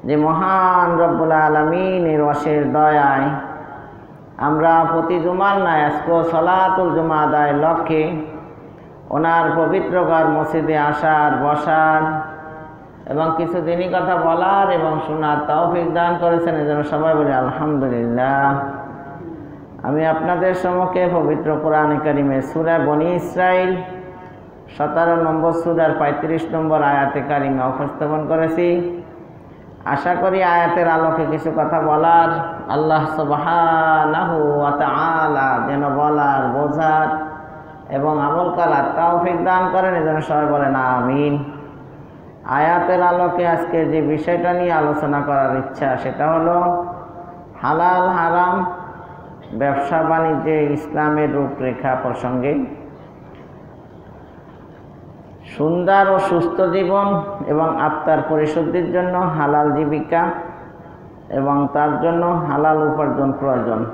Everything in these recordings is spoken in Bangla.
যে মহান রব্বুল আলামিনের অশেষ দয়ায় আমরা প্রতি জুমার ন্যায় আজকে সলাতুল জুমা আদায়ের লক্ষ্যে ওনার পবিত্র ঘর মসজিদে আসার, বসার এবং কিছু দিনই কথা বলার এবং শোনার তৌফিক দান করেছেন। এজন্য সবাই বলি আলহামদুলিল্লাহ। আমি আপনাদের সম্মুখে পবিত্র কোরআনে কারিমের সূরা বনী ইসরাইল 17 নম্বর সূরার 35 নম্বর আয়াতে কারিমা উপস্থাপন করেছি। আশা করি আয়াতের আলোকে কিছু কথা বলার আল্লাহ সুবহানাহু ওয়া তাআলা যেন বলার, বোঝার এবং আমল করার তৌফিক দান করেন। এজন্য সবাই বলেন আমিন। আয়াতের আলোকে আজকে যে বিষয়টা নিয়ে আলোচনা করার ইচ্ছা সেটা হলো হালাল হারাম ব্যবসা বাণিজ্যে ইসলামের রূপরেখা প্রসঙ্গে। সুন্দর ও সুস্থ জীবন এবং আত্মার পরিশুদ্ধির জন্য হালাল জীবিকা এবং তার জন্য হালাল উপার্জন প্রয়োজন।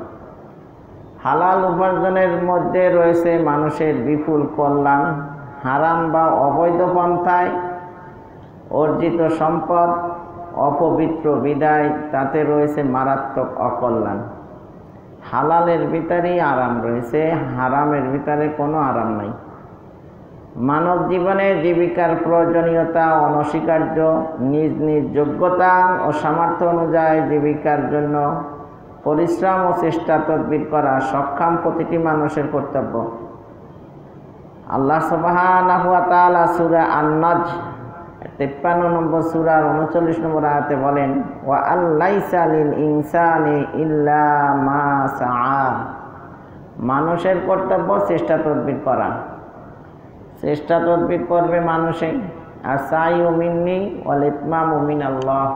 হালাল উপার্জনের মধ্যে রয়েছে মানুষের বিপুল কল্যাণ। হারাম বা অবৈধ পন্থায় অর্জিত সম্পদ অপবিত্র বিদায়, তাতে রয়েছে মারাত্মক অকল্যাণ। হালালের ভিতরেই আরাম রয়েছে, হারামের ভিতরে কোনো আরাম নাই। মানব জীবনে জীবিকার প্রয়োজনীয়তা অনস্বীকার্য। নিজ নিজ যোগ্যতা ও সামর্থ্য অনুযায়ী জীবিকার জন্য পরিশ্রম ও চেষ্টা তদবির করা সক্ষম প্রতিটি মানুষের কর্তব্য। আল্লাহ সুবহানাহু ওয়া তাআলা সূরা আন-নাজ 53 নম্বর সূরার 39 নম্বর আয়াতে বলেন, ওয়া আল্লাইসা লিল ইনসানি ইল্লা মা সাআ। মানুষের কর্তব্য চেষ্টা তদবির করা। চেষ্টা তদবির করবে মানুষে। আর সাইউ মিন্নি ওয়াল ইতমামু মিনাল্লাহ।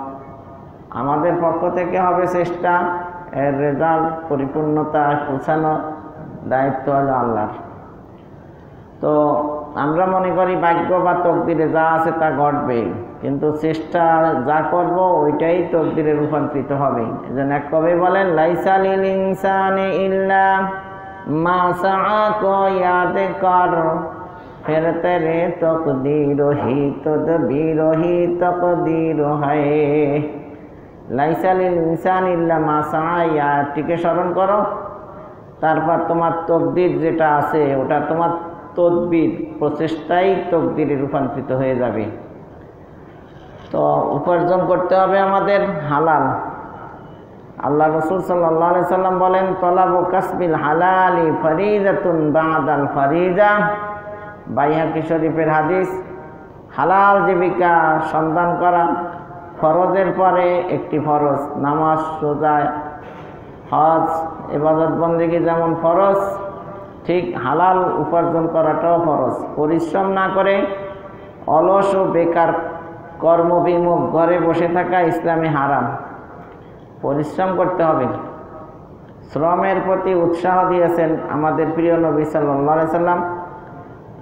আমাদের পক্ষ থেকে হবে চেষ্টা, এর রেজাল্ট পরিপূর্ণতা পৌঁছানো দায়িত্ব হলো আল্লাহর। তো আমরা মনে করি ভাগ্য বা তকদিরে যা আছে তা ঘটবে, কিন্তু চেষ্টা যা করব ওইটাই তকদিরে রূপান্তরিত হবে। এজন্য এক কবি বলেন, লাইসা লিল ইনসানি ইল্লা মা সাআ কো ইয়াদ কর, ফির তেরে তকদীর হি তদবীর হি তকদীর হয়। লাইসা লিল ইনসানি ইল্লা মা সাআ, ইয়াটিকে স্মরণ করো, তারপর তোমার তকদির যেটা আছে ওটা তোমার তদবির প্রচেষ্টাই তকদিরে রূপান্তরিত হয়ে যাবে। তো উপার্জন করতে হবে আমাদের হালাল। আল্লাহ রাসূল সাল্লাল্লাহু আলাইহি সাল্লাম বলেন, তলাবু কাসবিল হালালি ফরিজাতুন বাদাল ফরিজা। বাইহাকি শরীফের হাদিস, হালাল জীবিকা সন্ধান করা ফরজের পরে একটি ফরজ। নামাজ, রোজা, হজ, ইবাদত বন্দেগী যেমন ফরজ, ঠিক হালাল উপার্জন করাটাও ফরজ। পরিশ্রম না করে অলস ও বেকার কর্মবিমুখ ঘরে বসে থাকা ইসলামে হারাম। পরিশ্রম করতে হবে। শ্রমের প্রতি উৎসাহ দিয়েছেন আমাদের প্রিয় নবী সাল্লাল্লাহু আলাইহি সাল্লাম।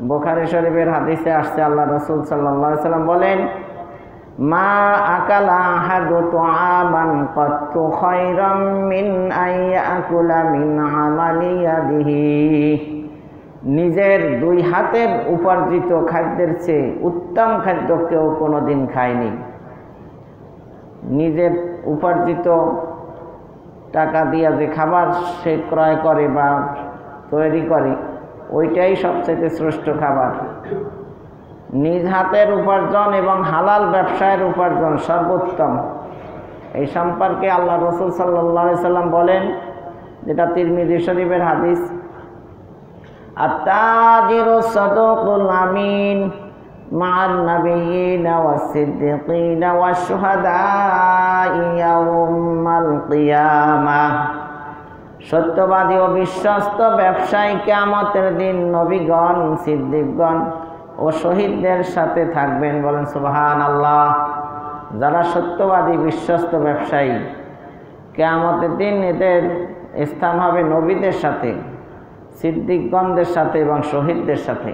বুখারী শরীফের হাদিসে আসছে, আল্লাহ রাসূল সাল্লাল্লাহু আলাইহি সাল্লাম বলেন, মা আকালা আহাদু তুআমান কাত্তু খায়রাম মিন আইয়াকুলা মিন আমালি ইয়াদিহি। নিজের দুই হাতের উপার্জিত খাদ্যের চেয়ে উত্তম খাদ্য কেউ কোনোদিন খায়নি। নিজের উপার্জিত টাকা দিয়া যে খাবার সে ক্রয় করে বা তৈরি করে, ওইটাই সবচেয়ে শ্রেষ্ঠ খাবার। নিজ হাতের উপার্জন এবং হালাল ব্যবসায়ের উপার্জন সর্বোত্তম। এই সম্পর্কে আল্লাহ রাসূল সাল্লাল্লাহু আলাইহি সাল্লাম বলেন, যেটা তিরমিজি শরীফের হাদিস, আত-তাজিরু সাদুকুল আমিন মা'আন নাবিয়্যিনা ওয়াস-সিদ্দিকিনা ওয়াশ-শুহাদা'i ইয়াওমাল কিয়ামাহ। সত্যবাদী ও বিশ্বস্ত ব্যবসায়ী কিয়ামতের দিন নবীগণ, সিদ্দিকগণ ও শহীদদের সাথে থাকবেন। বলেন সুবহানাল্লাহ। যারা সত্যবাদী বিশ্বস্ত ব্যবসায়ী, কিয়ামতের দিন এদের স্থান হবে নবীদের সাথে, সিদ্দিকগণদের সাথে এবং শহীদদের সাথে।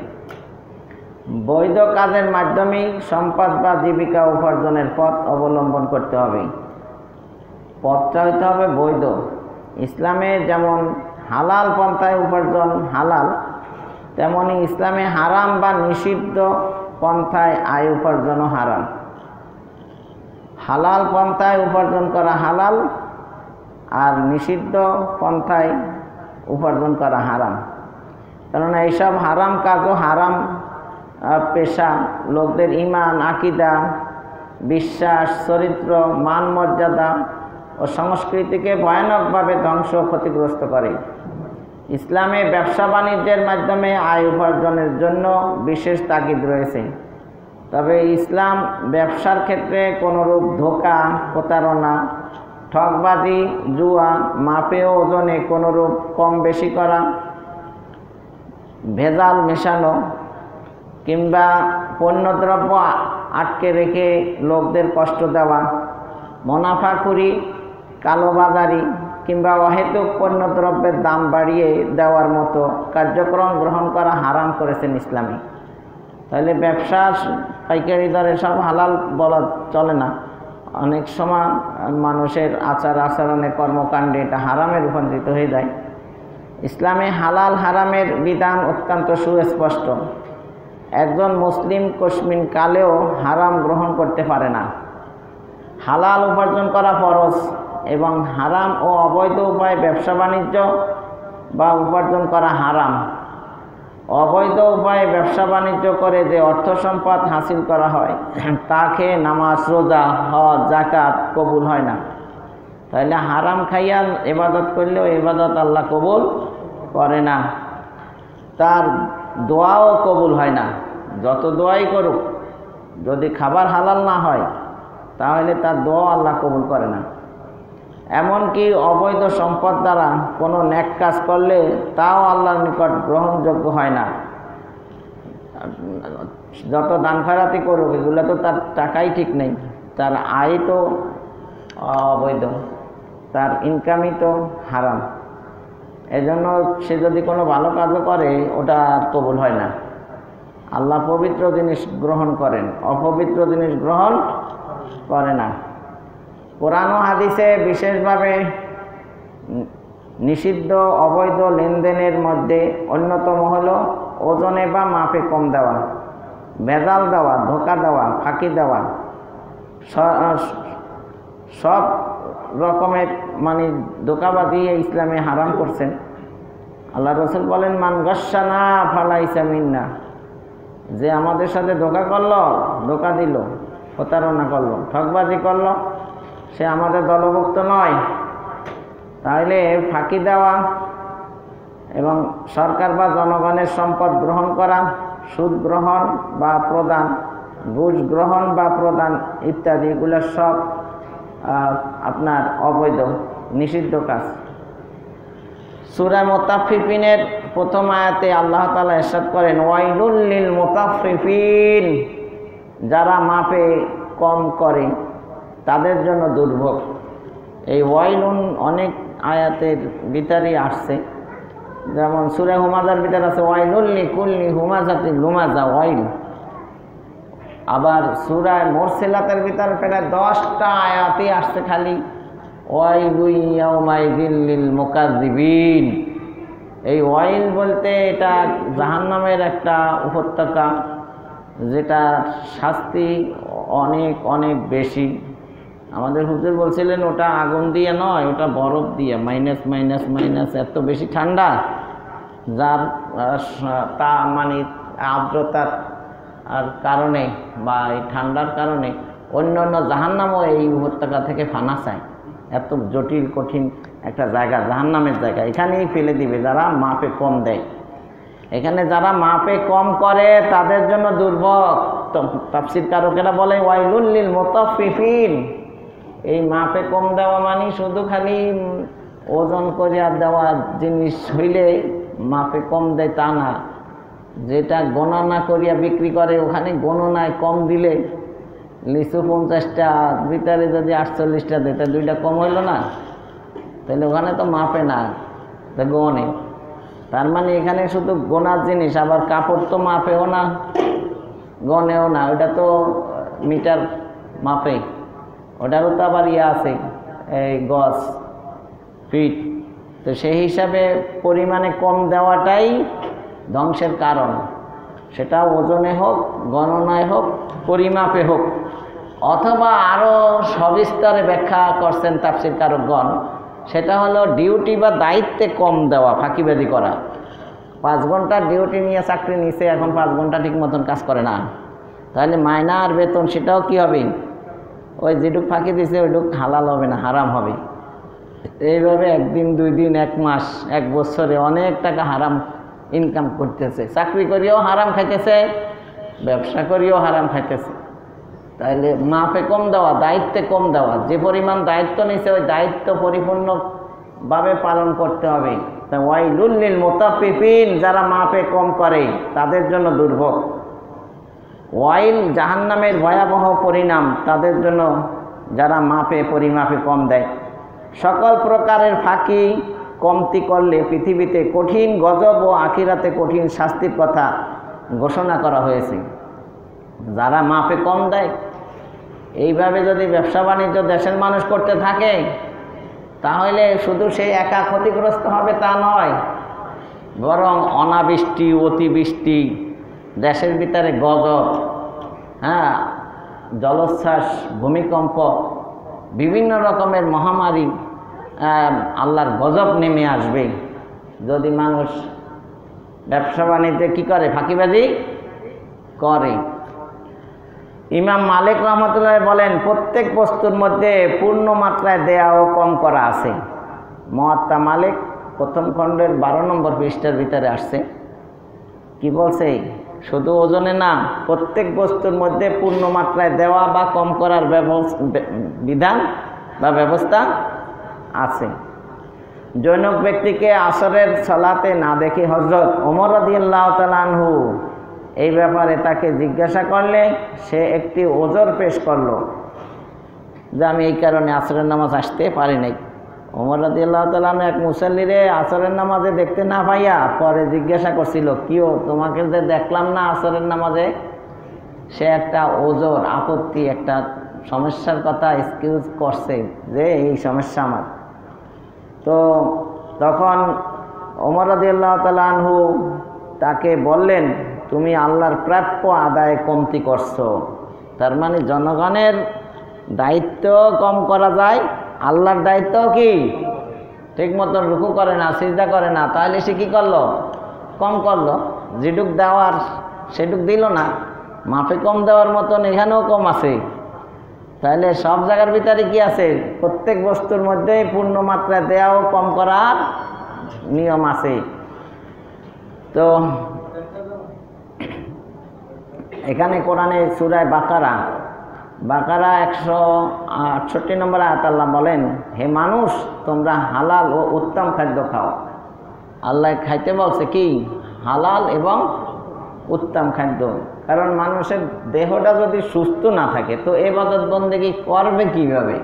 বৈধ কাজের মাধ্যমেই সম্পদ বা জীবিকা উপার্জনের পথ অবলম্বন করতে হবে। পথটা হইতে হবে বৈধ। ইসলামে যেমন হালাল পন্থায় উপার্জন হালাল, তেমনি ইসলামে হারাম বা নিষিদ্ধ পন্থায় আয় উপার্জনও হারাম। হালাল পন্থায় উপার্জন করা হালাল, আর নিষিদ্ধ পন্থায় উপার্জন করা হারাম। কেননা এইসব হারাম কাজও হারাম পেশা লোকদের ঈমান, আকীদা, বিশ্বাস, চরিত্র, মান মর্যাদা ও সংস্কৃতিকে ভয়ানকভাবে ধ্বংস ও ক্ষতিগ্রস্ত করে। ইসলামে ব্যবসা বাণিজ্যের মাধ্যমে আয় উপার্জনের জন্য বিশেষ তাগিদ রয়েছে। তবে ইসলাম ব্যবসার ক্ষেত্রে কোনোরূপ ধোঁকা, প্রতারণা, ঠকবাজি, জুয়া, মাপে ও ওজনে কোনোরূপ কম বেশি করা, ভেজাল মেশানো কিংবা পণ্যদ্রব্য আটকে রেখে লোকদের কষ্ট দেওয়া, মুনাফাখুরি, কালোবাজারি কিংবা অহেতুক পণ্যদ্রব্যের দাম বাড়িয়ে দেওয়ার মতো কার্যক্রম গ্রহণ করা হারাম করেছেন ইসলামে। তাহলে ব্যবসা পাইকারি দরে সব হালাল বলা চলে না। অনেক সময় মানুষের আচার আচরণে, কর্মকাণ্ডে এটা হারামে রূপান্তরিত হয়ে যায়। ইসলামে হালাল হারামের বিধান অত্যন্ত সুস্পষ্ট। একজন মুসলিম কশমিন কালেও হারাম গ্রহণ করতে পারে না। হালাল উপার্জন করা ফরজ এবং হারাম ও অবৈধ উপায়ে ব্যবসা বাণিজ্য বা উপার্জন করা হারাম। অবৈধ উপায়ে ব্যবসা বাণিজ্য করে যে অর্থ সম্পদ হাসিল করা হয় তা খেয়ে নামাজ, রোজা, হজ, যাকাত কবুল হয় না। তাহলে হারাম খাইয়া ইবাদত করলেও ইবাদত আল্লাহ কবুল করে না, তার দোয়াও কবুল হয় না। যত দোয়াই করুক, যদি খাবার হালাল না হয় তাহলে তার দোয়া আল্লাহ কবুল করে না। এমনকি অবৈধ সম্পদ দ্বারা কোনো নেক কাজ করলে তাও আল্লাহর নিকট গ্রহণযোগ্য হয় না। যত দান খয়রাতি করুক, এগুলো তো তার টাকাই ঠিক নেই, তার আয় তো অবৈধ, তার ইনকামই তো হারাম। এজন্য সে যদি কোনো ভালো কাজও করে ওটা কবুল হয় না। আল্লাহ পবিত্র জিনিস গ্রহণ করেন, অপবিত্র জিনিস গ্রহণ করে না। কোরআন ও হাদিসে বিশেষভাবে নিষিদ্ধ অবৈধ লেনদেনের মধ্যে অন্যতম হলো ওজনে বা মাপে কম দেওয়া, ভেজাল দেওয়া, ধোঁকা দেওয়া, ফাঁকি দেওয়া, সব রকমের ধোঁকাবাজি ইসলামে হারাম করছেন। আল্লাহ রসুল বলেন, মান গাশশানা ফালাইসা মিন্না, যে আমাদের সাথে ধোঁকা করলো, ধোঁকা দিল, প্রতারণা করলো, ঠকবাজি করলো, সে আমাদের দলভুক্ত নয়। তাহলে ফাঁকি দেওয়া এবং সরকার বা জনগণের সম্পদ গ্রহণ করা, সুদ গ্রহণ বা প্রদান, ঘুষ গ্রহণ বা প্রদান ইত্যাদি, এগুলো সব আপনার অবৈধ, নিষিদ্ধ কাজ। সূরা মুতাফফিফিনের প্রথম আয়াতে আল্লাহ তাআলা ইরশাদ করেন, ওয়াইলুল লিল মুতাফফিফিন, যারা মাপে কম করে তাদের জন্য দুর্ভোগ। এই ওয়াইলুন অনেক আয়াতের ভিতরে আসছে, যেমন সূরা হুমাযার ভিতরে আছে ওয়াইলুল লিকুল্লি হুমাযাতিন লুমাযা ওয়াইল। আবার সূরা মুরসিলাতের ভিতরে প্রায় 10টা আয়াতই আসছে খালি ওয়াইলু ইয়াউমাইযিল লিল মুকাযযিবিন। এই ওয়াইল বলতে এটা জাহান্নামের একটা উপত্যকা, যেটা শাস্তি অনেক অনেক বেশি। আমাদের হুজুর বলছিলেন ওটা আগুন দিয়ে নয়, ওটা বরফ দিয়ে, মাইনাস মাইনাস মাইনাস, এত বেশি ঠান্ডা, যার তা আর্দ্রতার আর কারণে বা এই ঠান্ডার কারণে অন্য অন্য জাহান্নামও এই উপত্যকা থেকে ফানা চায়। এত জটিল কঠিন একটা জায়গা, জাহান্নামের জায়গা, এখানেই ফেলে দিবে যারা মাপে কম দেয়। এখানে যারা মাপে কম করে তাদের জন্য দুর্ভোগ। তাফসীর কারকেরা বলে ওয়াইলুল লিল মুতাফফিফিন, এই মাপে কম দেওয়া মানে শুধু খালি ওজন করিয়া দেওয়া জিনিস হইলে মাপে কম দেয় তা না। যেটা গণনা করিয়া বিক্রি করে ওখানে গণনায় কম দিলে, লিচু 50টা ভিতরে যদি 48টা দেয় তা 2টা কম হইল না, তাহলে ওখানে তো মাপে না, তা গনে। তার মানে এখানে শুধু গোনার জিনিস, আবার কাপড় তো মাপেও না, গনেও না, ওটা তো মিটার মাপে, ওটারও তো আবার আছে এই গজ, ফিট। তো সেই হিসাবে পরিমাণে কম দেওয়াটাই ধ্বংসের কারণ, সেটা ওজনে হোক, গণনায় হোক, পরিমাপে হোক। অথবা আরও সবিস্তরে ব্যাখ্যা করছেন তাফসীরকারগণ, সেটা হলো ডিউটি বা দায়িত্বে কম দেওয়া, ফাঁকিবাজি করা। 5 ঘন্টার ডিউটি নিয়ে চাকরি নিছে, এখন 5 ঘন্টা ঠিক মতন কাজ করে না, তাহলে মাইনা আর বেতন সেটাও কি হবে, ওই যেটুক ফাঁকি দিছে ওইটুক হালাল হবে না, হারাম হবে। এইভাবে 1 দিন 2 দিন 1 মাস 1 বছরে অনেক টাকা হারাম ইনকাম করতেছে, চাকরি করিও হারাম খাইতেছে, ব্যবসা করিও হারাম খাইতেছে। তাহলে মাপে কম দেওয়া, দায়িত্বে কম দেওয়া, যে পরিমাণ দায়িত্ব নিছে ওই দায়িত্ব পরিপূর্ণভাবে পালন করতে হবে। ওয়াইলুল লিল মুতাফফিফিন, যারা মাপে কম করে তাদের জন্য দুর্ভোগ। ওয়াইল জাহান্নামের ভয়াবহ পরিণাম তাদের জন্য যারা মাপে পরিমাপে কম দেয়। সকল প্রকারের ফাঁকি কমতি করলে পৃথিবীতে কঠিন গজব ও আখিরাতে কঠিন শাস্তির কথা ঘোষণা করা হয়েছে। যারা মাপে কম দেয়, এইভাবে যদি ব্যবসা বাণিজ্য দেশের মানুষ করতে থাকে, তাহলে শুধু সেই একা ক্ষতিগ্রস্ত হবে তা নয়, বরং অনাবৃষ্টি, অতিবৃষ্টি, দেশের ভিতরে গজব, জলোচ্ছ্বাস, ভূমিকম্প, বিভিন্ন রকমের মহামারী, আল্লাহর গজব নেমে আসবে যদি মানুষ ব্যবসা বাণিজ্যে কী করে, ফাঁকিবাজি করে। ইমাম মালিক রহমতুল্লাহ বলেন, প্রত্যেক বস্তুর মধ্যে পূর্ণ মাত্রায় দেয়া ও কম করা আছে। মুয়াত্তা মালিক 1ম খণ্ডের 12 নম্বর পৃষ্ঠার ভিতরে আসছে। কি বলছে? শুধু ওজনে না, প্রত্যেক বস্তুর মধ্যে পূর্ণ মাত্রায় দেওয়া বা কম করার বিধান বা ব্যবস্থা আছে। জৈনক ব্যক্তিকে আসরের সালাতে না দেখে হযরত ওমর রাদিয়াল্লাহু তাআলা আনহু এই ব্যাপারে তাকে জিজ্ঞাসা করলে সে একটি ওজর পেশ করলো যে আমি এই কারণে আসরের নামাজ আসতে পারি নাই। ওমর রাদিয়াল্লাহু তাআলা আনহু এক মুসাল্লিরে আসরের নামাজে দেখতে না পাইয়া পরে জিজ্ঞাসা করছিল, কিও তোমাকে যে দেখলাম না আসরের নামাজে? সে একটা ওজর, আপত্তি, একটা সমস্যার কথা এক্সকিউজ করছে যে এই সমস্যা আমার। তো তখন ওমর রাদিয়াল্লাহু তাআলা আনহু তাকে বললেন, তুমি আল্লাহর প্রাপ্য আদায়ে কমতি করছো। তার মানে জনগণের দায়িত্ব কম করা যায়, আল্লাহর দায়িত্ব কি ঠিক মতন রুকু করে না, সিজদা করে না, তাহলে সে কী করলো? কম করলো। যেটুক দেওয়ার সেটুক দিল না, মাপে কম দেওয়ার মতন এখানেও কম আছে। তাহলে সব জায়গার ভিতরে কি আছে? প্রত্যেক বস্তুর মধ্যে পূর্ণ মাত্রায় দেওয়া ও কম করার নিয়ম আছে। তো এখানে কোরআনে সূরা বাকারা 168 নম্বর আয়াত আল্লাহ বলেন, হে মানুষ, তোমরা হালাল ও উত্তম খাদ্য খাও। আল্লাহ খাইতে বলছে কি? হালাল এবং উত্তম খাদ্য। কারণ মানুষের দেহটা যদি সুস্থ না থাকে তো ইবাদত বন্দেগী করবে কিভাবে?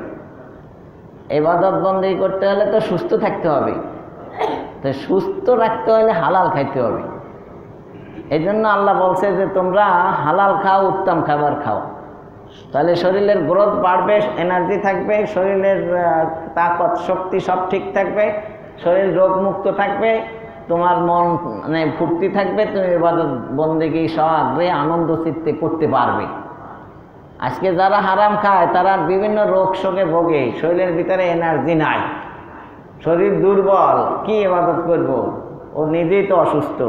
ইবাদত বন্দেগী করতে হলে তো সুস্থ থাকতে হবে। তো সুস্থ রাখতে হলে হালাল খাইতে হবে। এই জন্য আল্লাহ বলছে যে তোমরা হালাল খাও, উত্তম খাবার খাও। তাহলে শরীরের গ্রোথ বাড়বে, এনার্জি থাকবে, শরীরের তাকত শক্তি সব ঠিক থাকবে, শরীর রোগমুক্ত থাকবে, তোমার মন মানে ফুর্তি থাকবে, তুমি ইবাদত বন্দেগী সআগ্রহে আনন্দ চিত্তে করতে পারবে। আজকে যারা হারাম খায় তারা বিভিন্ন রোগ শোকে ভোগে, শরীরের ভিতরে এনার্জি নাই, শরীর দুর্বল, কি ইবাদত করব? ও নিজেই তো অসুস্থ।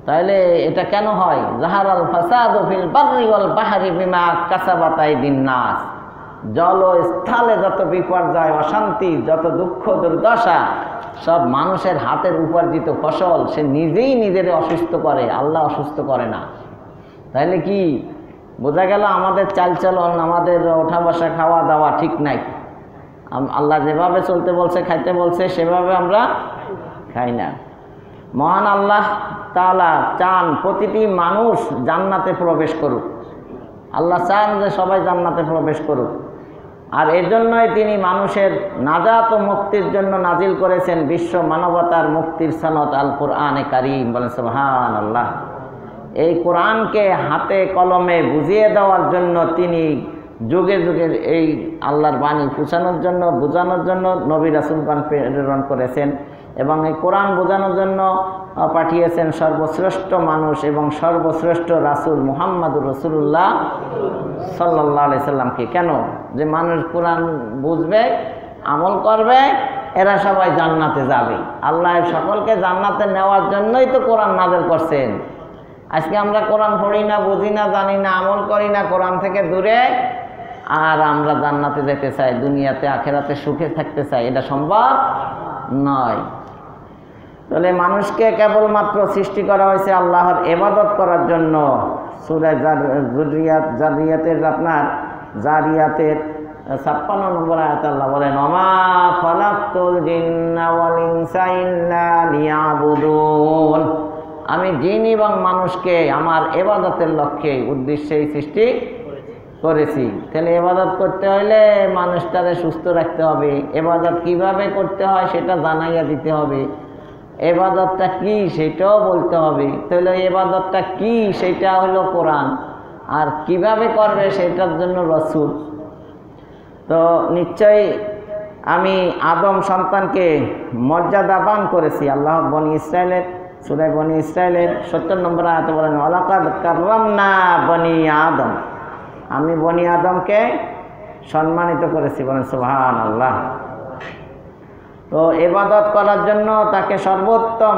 তাহলে এটা কেন হয়? জাহারাল ফাসাদু ফিল বাররি ওয়াল বাহরি বিমা কাসাবাত আইদিন নাস। জল ও স্থলে যত বিপর্যয়, অশান্তি, যত দুঃখ দুর্দশা, সব মানুষের হাতের উপার্জিত ফসল। সে নিজেই নিজের অসুস্থ করে, আল্লাহ অসুস্থ করে না। তাহলে কি বোঝা গেল? আমাদের চালচলন, আমাদের ওঠা বসা, খাওয়া দাওয়া ঠিক নাই। আল্লাহ যেভাবে চলতে বলছে, খাইতে বলছে, সেভাবে আমরা খাই না। মহান আল্লাহ তাআলা চান প্রতিটি মানুষ জান্নাতে প্রবেশ করুক। আল্লাহ চান যে সবাই জান্নাতে প্রবেশ করুক। আর এজন্যই তিনি মানুষের নাজাত ও মুক্তির জন্য নাজিল করেছেন বিশ্ব মানবতার মুক্তির সনদ আল কোরআনে কারীম। বলেন সুবহানাল্লাহ। এই কোরআনকে হাতে কলমে বুঝিয়ে দেওয়ার জন্য তিনি যুগে যুগে এই আল্লাহর বাণী পৌঁছানোর জন্য, বোঝানোর জন্য নবী রাসূলগণ প্রেরণ করেছেন। এবং এই কোরআন বোঝানোর জন্য পাঠিয়েছেন সর্বশ্রেষ্ঠ মানুষ এবং সর্বশ্রেষ্ঠ রাসূল মুহাম্মদুর রাসূলুল্লাহ সাল্লাল্লাহু আলাইহি সাল্লামকে। কেন? যে মানুষ কোরআন বুঝবে, আমল করবে, এরা সবাই জান্নাতে যাবে। আল্লাহ সকলকে জান্নাতে নেওয়ার জন্যই তো কোরআন নাযিল করছেন। আজকে আমরা কোরআন পড়ি না, বুঝি না, জানি না, আমল করি না, কোরআন থেকে দূরে, আর আমরা জান্নাতে যেতে চাই, দুনিয়াতে আখেরাতে সুখে থাকতে চাই। এটা সম্ভব নয়। তাহলে মানুষকে কেবলমাত্র সৃষ্টি করা হয়েছে আল্লাহর ইবাদত করার জন্য। সূরা জারিয়াতের আপনার জারিয়াতের 56 নম্বর আয়াত আল্লাহ বলেন, ওমা খালাকতুল জিন্না ওয়াল ইনসা ইল্লা লিয়াবুদুন। আমি জিন এবং মানুষকে আমার ইবাদতের লক্ষ্যে উদ্দেশ্যেই সৃষ্টি করেছি। তাহলে ইবাদত করতে হলে মানুষটাকে সুস্থ রাখতে হবে। ইবাদত কিভাবে করতে হয় সেটা জানাইয়া দিতে হবে। ইবাদতটা কি সেটাও বলতে হবে। তাহলে ইবাদতটা কি সেটা হলো কোরআন, আর কিভাবে করবে সেটার জন্য রাসূল। তো নিশ্চয়ই আমি আদম সন্তানকে মর্যাদাবান করেছি। আল্লাহ বনি ইসরাইলের সূরা বনি ইসরাইলের 70 নম্বর আয়াতে বলেন, ওয়ালাকাদ কাররামনা বনি আদম। আমি বনি আদমকে সম্মানিত করেছি। বলেন সুবহানাল্লাহ। তো ইবাদত করার জন্য তাকে সর্বোত্তম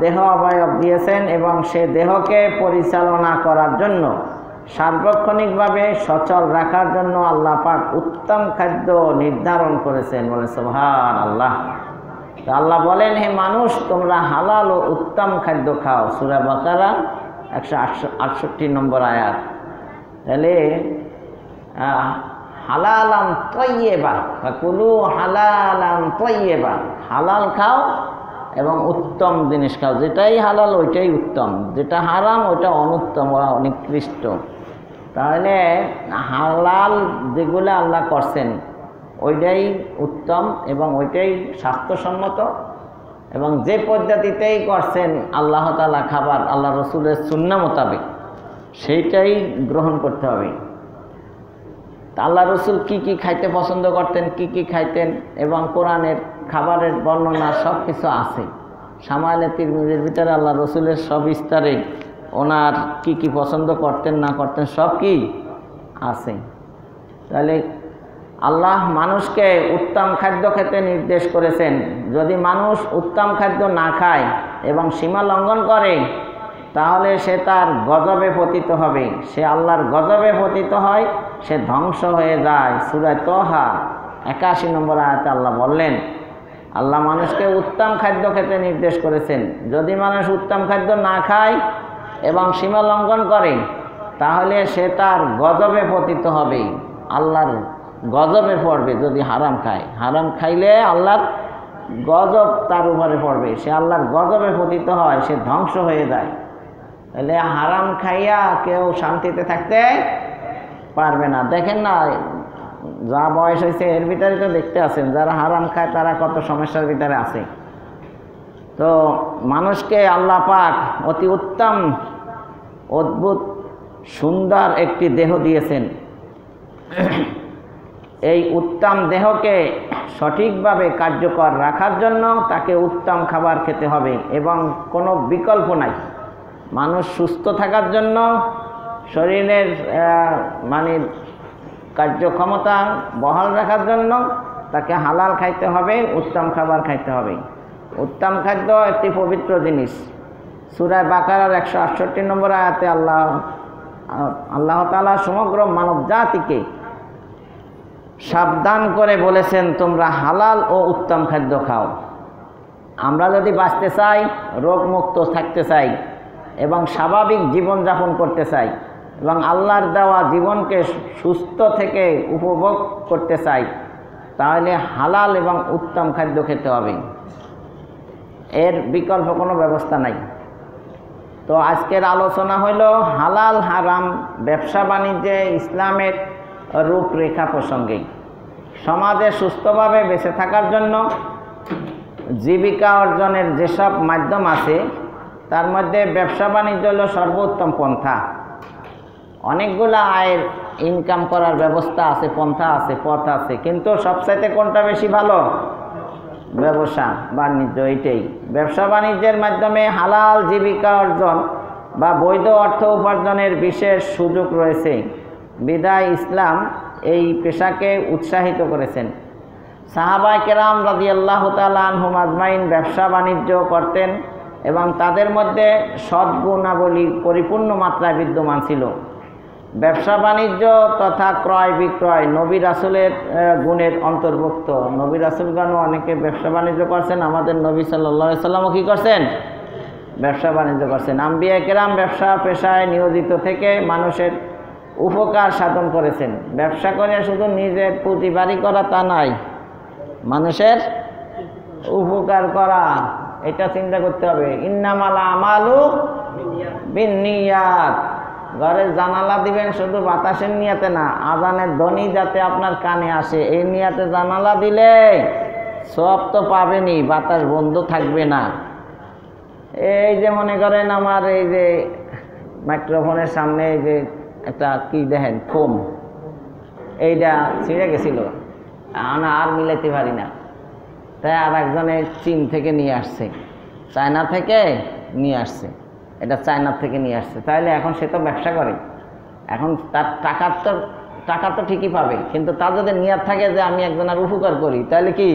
দেহ অবয়ব দিয়েছেন এবং সে দেহকে পরিচালনা করার জন্য সার্বক্ষণিকভাবে সচল রাখার জন্য আল্লাহ পাক উত্তম খাদ্য নির্ধারণ করেছেন। বলেন সুবহানাল্লাহ। তো আল্লাহ বলেন, হে মানুষ, তোমরা হালাল ও উত্তম খাদ্য খাও। সূরা বাকারা 168 নম্বর আয়াত। তাহলে হালালান তাইয়্যিবা, ফাকুলু হালালান তাইয়্যিবা, হালাল খাও এবং উত্তম জিনিস খাও। যেটাই হালাল ওইটাই উত্তম, যেটা হারাম ওইটা অনুত্তম বা নিকৃষ্ট। তাহলে হালাল যেগুলো আল্লাহ করছেন ওইটাই উত্তম এবং ওইটাই স্বাস্থ্যসম্মত, এবং যে পদ্ধতিতেই করছেন আল্লাহ তাআলা খাবার আল্লাহ রসুলের সুন্নাহ মোতাবেক সেইটাই গ্রহণ করতে হবে। আল্লাহ রসুল কি কি খাইতে পছন্দ করতেন, কি কি খাইতেন, এবং কোরআনের খাবারের বর্ণনা সব কিছু আছে। শামাইলে তিরমিজির ভিতরে আল্লাহ রসুলের সব বিস্তারে ওনার কি কি পছন্দ করতেন না করতেন সব কি আছে। তাহলে আল্লাহ মানুষকে উত্তম খাদ্য খেতে নির্দেশ করেছেন। যদি মানুষ উত্তম খাদ্য না খায় এবং সীমা লঙ্ঘন করে তাহলে সে তার গজবে পতিত হবে। সে আল্লাহর গজবে পতিত হয়, সে ধ্বংস হয়ে যায়। সূরা তাহা 81 নম্বর আয়াতে আল্লাহ বললেন, আল্লাহ মানুষকে উত্তম খাদ্য খেতে নির্দেশ করেছেন। যদি মানুষ উত্তম খাদ্য না খায় এবং সীমা লঙ্ঘন করে তাহলে সে তার গজবে পতিত হবে, আল্লাহর গজবে পড়বে। যদি হারাম খায়, হারাম খাইলে আল্লাহর গজব তার উপরে পড়বে, সে আল্লাহর গজবে পতিত হয়, সে ধ্বংস হয়ে যায়। তাহলে হারাম খাইয়া কেউ শান্তিতে থাকতে পারবে না। দেখেন না, যা বয়স হয়েছে এর ভিতরে তো দেখতে আছেন যারা হারাম খায় তারা কত সমস্যার ভিতরে আছে। তো মানুষকে আল্লাহ পাক অতি উত্তম অদ্ভুত সুন্দর একটি দেহ দিয়েছেন। এই উত্তম দেহকে সঠিকভাবে কার্যকর রাখার জন্য তাকে উত্তম খাবার খেতে হবে এবং কোনো বিকল্প নাই। মানুষ সুস্থ থাকার জন্য, শরীরের কার্যক্ষমতা বহাল রাখার জন্য তাকে হালাল খাইতে হবে, উত্তম খাবার খাইতে হবে। উত্তম খাদ্য একটি পবিত্র জিনিস। সূরা বাকারার 168 নম্বর আয়াতে আল্লাহ তাআলা সমগ্র মানব জাতিকে সাবধান করে বলেছেন, তোমরা হালাল ও উত্তম খাদ্য খাও। আমরা যদি বাঁচতে চাই, রোগমুক্ত থাকতে চাই এবং স্বাভাবিক জীবনযাপন করতে চাই এবং আল্লাহর দেওয়া জীবনকে সুস্থ থেকে উপভোগ করতে চাই তাহলে হালাল এবং উত্তম খাদ্য খেতে হবে। এর বিকল্প কোনো ব্যবস্থা নাই। তো আজকের আলোচনা হইল হালাল হারাম ব্যবসা বাণিজ্যে ইসলামের রূপরেখা প্রসঙ্গে। সমাজে সুস্থভাবে বেঁচে থাকার জন্য জীবিকা অর্জনের যেসব মাধ্যম আছে তার মধ্যে ব্যবসা বাণিজ্য হল সর্বোত্তম পন্থা। অনেকগুলো আয়ের ইনকাম করার ব্যবস্থা আছে, পন্থা আছে, পথ আছে, কিন্তু সবচাইতে কোনটা বেশি ভালো? ব্যবসা বাণিজ্য, এইটাই ব্যবসা বাণিজ্যের মাধ্যমে হালাল জীবিকা অর্জন বা বৈধ অর্থ উপার্জনের বিশেষ সুযোগ রয়েছে বিধায় ইসলাম এই পেশাকে উৎসাহিত করেছেন। সাহাবায়ে কেরাম রাদিয়াল্লাহু তাআলা আনহুম আজমাইন ব্যবসা বাণিজ্য করতেন এবং তাদের মধ্যে সদ্গুণাবলী পরিপূর্ণ মাত্রায় বিদ্যমান ছিল। ব্যবসা বাণিজ্য তথা ক্রয় বিক্রয় নবী রাসূলের গুণের অন্তর্ভুক্ত। নবী রাসূলগণও অনেকে ব্যবসা বাণিজ্য করছেন, আমাদের নবী সাল্লাল্লাহু আলাইহি সাল্লামও কী করছেন? ব্যবসা বাণিজ্য করছেন। আম্বিয়া কেরাম ব্যবসা পেশায় নিয়োজিত থেকে মানুষের উপকার সাধন করেছেন। ব্যবসা করে শুধু নিজের পুঁজি বাড়ি করা তা নয়, মানুষের উপকার করা, এটা চিন্তা করতে হবে। ইন্নামাল আমালু বিন্নিয়াত। ঘরের জানালা দিবেন শুধু বাতাসের নিয়াতে না, আজানের ধ্বনি যাতে আপনার কানে আসে এই নিয়াতে জানালা দিলে সব তো পাবেনই, বাতাস বন্ধ থাকবে না। এই যে মনে করেন আমার এই যে মাইক্রোফোনের সামনে এই যে একটা কি দেখেন ফোম, এইটা ছিঁড়ে গেছিল, আমরা আর মিলাইতে পারি না, তাই আর একজনে চীন থেকে নিয়ে আসছে, চায়না থেকে নিয়ে আসছে, এটা চায়নার থেকে নিয়ে আসছে। তাহলে এখন সে তো ব্যবসা করে, এখন তার টাকা তো ঠিকই পাবে, কিন্তু তার যদি নিয়ত থাকে যে আমি একজনের উপকার করি, তাহলে কি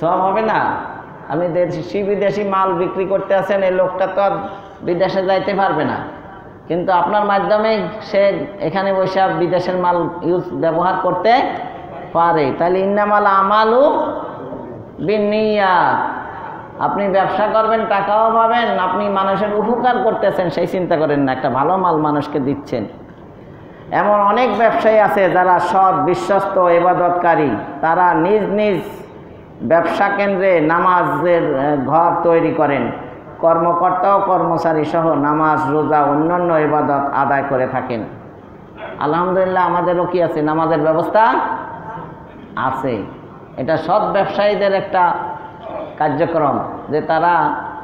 সব হবে না? আপনি দেশি বিদেশি মাল বিক্রি করতে আছেন, এই লোকটা তো আর বিদেশে যাইতে পারবে না, কিন্তু আপনার মাধ্যমে সে এখানে বসে বিদেশের মাল ব্যবহার করতে পারে। তাহলে ইন্নামাল আমালু বিন্নিয়াত। আপনি ব্যবসা করবেন, টাকাও পাবেন, আপনি মানুষের উপকার করতেছেন সেই চিন্তা করেন না, একটা ভালো মাল মানুষকে দিচ্ছেন। এমন অনেক ব্যবসায়ী আছে যারা সৎ বিশ্বস্ত ইবাদতকারী, তারা নিজ নিজ ব্যবসা কেন্দ্রে নামাজের ঘর তৈরি করেন, কর্মকর্তা ও কর্মচারী সহ নামাজ রোজা অন্যান্য ইবাদত আদায় করে থাকেন। আলহামদুলিল্লাহ আমাদেরও কি আছে, নামাজের ব্যবস্থা আছে। এটা সৎ ব্যবসায়ীদের একটা কার্যক্রম যে তারা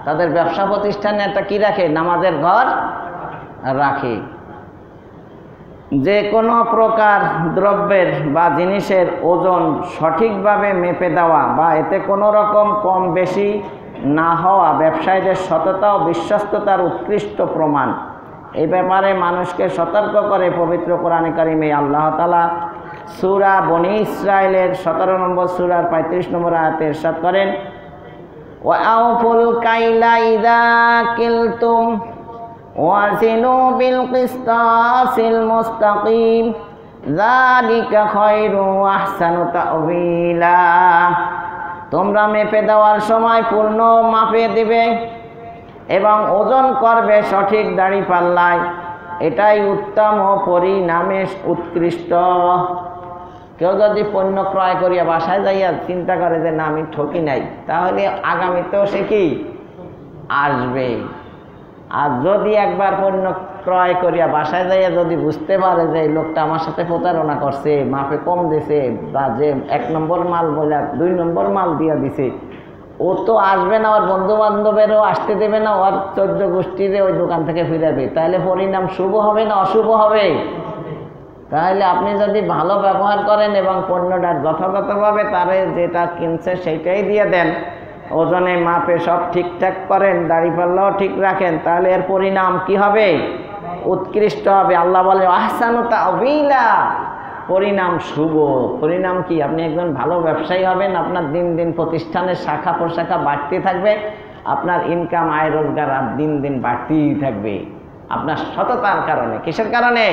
তাদের ব্যবসা প্রতিষ্ঠানে একটা কি রাখে, নামাজের ঘর রাখে। যে কোনো প্রকার দ্রব্যের বা জিনিসের ওজন সঠিকভাবে মেপে দেওয়া বা এতে কোনো রকম কম বেশি না হওয়া ব্যবসায়ীদের সততা ও বিশ্বস্ততার উৎকৃষ্ট প্রমাণ। এই ব্যাপারে মানুষকে সতর্ক করে পবিত্র কোরআনে কারিমে আল্লাহ তাআলা সূরা বনী ইসরাইলের 17 নম্বর সূরার 35 নম্বর আয়াতে ইরশাদ করেন, ওয়া আউফুল কাইলা ইযা কিলতুম ওয়াজিনু বিল কিসতাসিল মুস্তাকিম যালিকা খায়রু ওয়া আহসানু তা'ওয়িলা। তোমরা মেপে দেওয়ার সময় পূর্ণ মাপে দিবে এবং ওজন করবে সঠিক দাঁড়িপাল্লায়, এটাই উত্তম ও পরিণামে উৎকৃষ্ট। কেউ যদি পণ্য ক্রয় করিয়া বাসায় যাইয়া চিন্তা করে যে না আমি ঠকি নাই, তাহলে আগামীতেও সে কি আসবে। আর যদি একবার পণ্য ক্রয় করিয়া বাসায় যাইয়া যদি বুঝতে পারে যে এই লোকটা আমার সাথে প্রতারণা করছে, মাপে কম দিছে, বা যে 1 নম্বর মাল বলে 2 নম্বর মাল দিয়া দিছে, ও তো আসবে না, ওর বন্ধু বান্ধবেরও আসতে দেবে না, ওর 14 গোষ্ঠীরে ওই দোকান থেকে ফিরাবে। তাহলে পরিণাম শুভ হবে না অশুভ হবে? তাহলে আপনি যদি ভালো ব্যবহার করেন এবং পণ্যটা যথাযথভাবে তারে যেটা কিনছে সেইটাই দিয়ে দেন, ওজনে মাপে সব ঠিকঠাক করেন, দাড়িপাল্লাও ঠিক রাখেন, তাহলে এর পরিণাম কি হবে? উৎকৃষ্ট হবে। আল্লাহ বলে আহসানু তা'ওয়িলা, পরিণাম শুভ। পরিণাম কি? আপনি একজন ভালো ব্যবসায়ী হবেন, আপনার দিন দিন প্রতিষ্ঠানের শাখা প্রশাখা বাড়তে থাকবে, আপনার ইনকাম আয় রোজগার আর দিন দিন বাড়তেই থাকবে আপনার সততার কারণে। কিসের কারণে?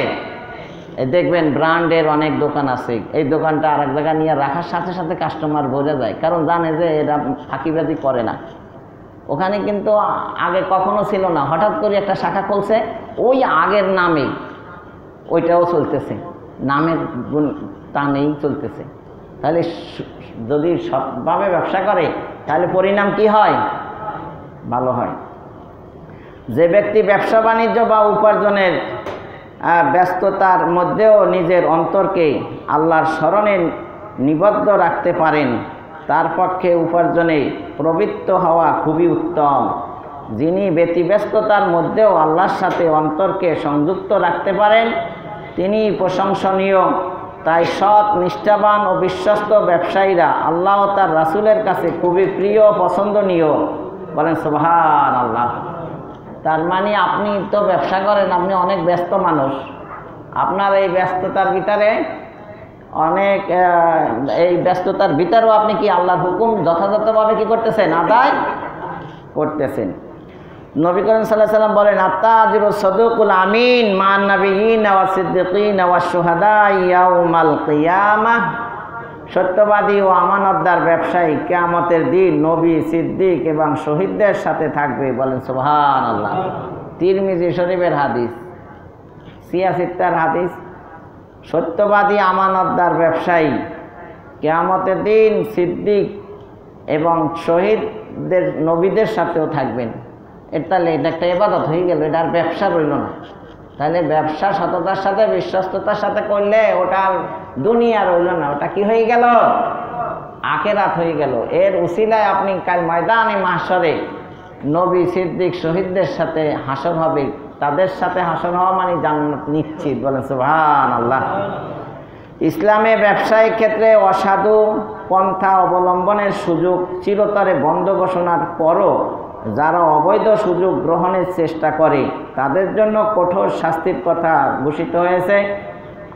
দেখবেন ব্র্যান্ডের অনেক দোকান আছে, এই দোকানটা আরেক জায়গায় নিয়ে রাখার সাথে সাথে কাস্টমার বোঝা যায়, কারণ জানে যে এরা ফাঁকিবাজি করে না। ওখানে কিন্তু আগে কখনো ছিল না, হঠাৎ করে একটা শাখা খুলছে, ওই আগের নামে ওইটাও চলতেছে, নামের টানেই চলতেছে। তাহলে যদি সৎভাবে ব্যবসা করে তাহলে পরিণাম কি হয়? ভালো হয়। যে ব্যক্তি ব্যবসা বাণিজ্য বা উপার্জনের ব্যস্ততার মধ্যেও নিজের অন্তরকে আল্লাহর স্মরণে নিবদ্ধ রাখতে পারেন, তার পক্ষে উপার্জনে প্রবৃত্ত হওয়া খুবই উত্তম। যিনি ব্যতিব্যস্ততার মধ্যেও আল্লাহর সাথে অন্তরকে সংযুক্ত রাখতে পারেন তিনি প্রশংসনীয় তাই সৎ, নিষ্ঠাবান ও বিশ্বস্ত ব্যবসায়ীরা আল্লাহ ও তার রাসূলের কাছে খুবই প্রিয়, পছন্দনীয়। বলেন সুবহানাল্লাহ। তার মানে আপনি তো ব্যবসা করেন, আপনি অনেক ব্যস্ত মানুষ। আপনার এই ব্যস্ততার ভিতরে এই ব্যস্ততার ভিতরেও আপনি কি আল্লাহর হুকুম যথাযথভাবে কি করতেছেন? আদায় করতেছেন। নবী করিম সাল্লাল্লাহু আলাইহি ওয়াসাল্লাম বলেন, আত-তাজিরু সাদুকুল আমিন মান নাবিয়িন ওয়া সিদ্দিকিন ওয়া শুহাদা ইয়াউমাল কিয়ামাহ। সত্যবাদী ও আমানতদার ব্যবসায়ী কিয়ামতের দিন নবী, সিদ্দিক এবং শহীদদের সাথে থাকবে। বলেন সুবহানাল্লাহ। তিরমিজি শরীফের হাদিস, সিয়াসিত্তার হাদিস। সত্যবাদী আমানতদার ব্যবসায়ী কিয়ামতের দিন সিদ্দিক এবং শহীদদের, নবীদের সাথেও থাকবেন। তাহলে এটা একটা ইবাদত হয়ে গেল, এটা আর ব্যবসা রইল না। তাহলে ব্যবসা সততার সাথে, বিশ্বস্ততার সাথে করলে ওটা আর দুনিয়া রইল না, ওটা কি হয়ে গেল? আখিরাত হয়ে গেল। এর উসিলায় আপনি কাল ময়দানে মাহশরে নবী, সিদ্দিক, শহীদদের সাথে হাসর হবে। তাদের সাথে হাসর হওয়া মানে জান্নাত নিশ্চিত। বলেন সুবহানাল্লাহ। ইসলামে ব্যবসায়িক ক্ষেত্রে অসাধু পন্থা অবলম্বনের সুযোগ চিরতরে বন্ধ ঘোষণার পরও যারা অবৈধ সুযোগ গ্রহণের চেষ্টা করে তাদের জন্য কঠোর শাস্তির কথা ঘোষিত হয়েছে।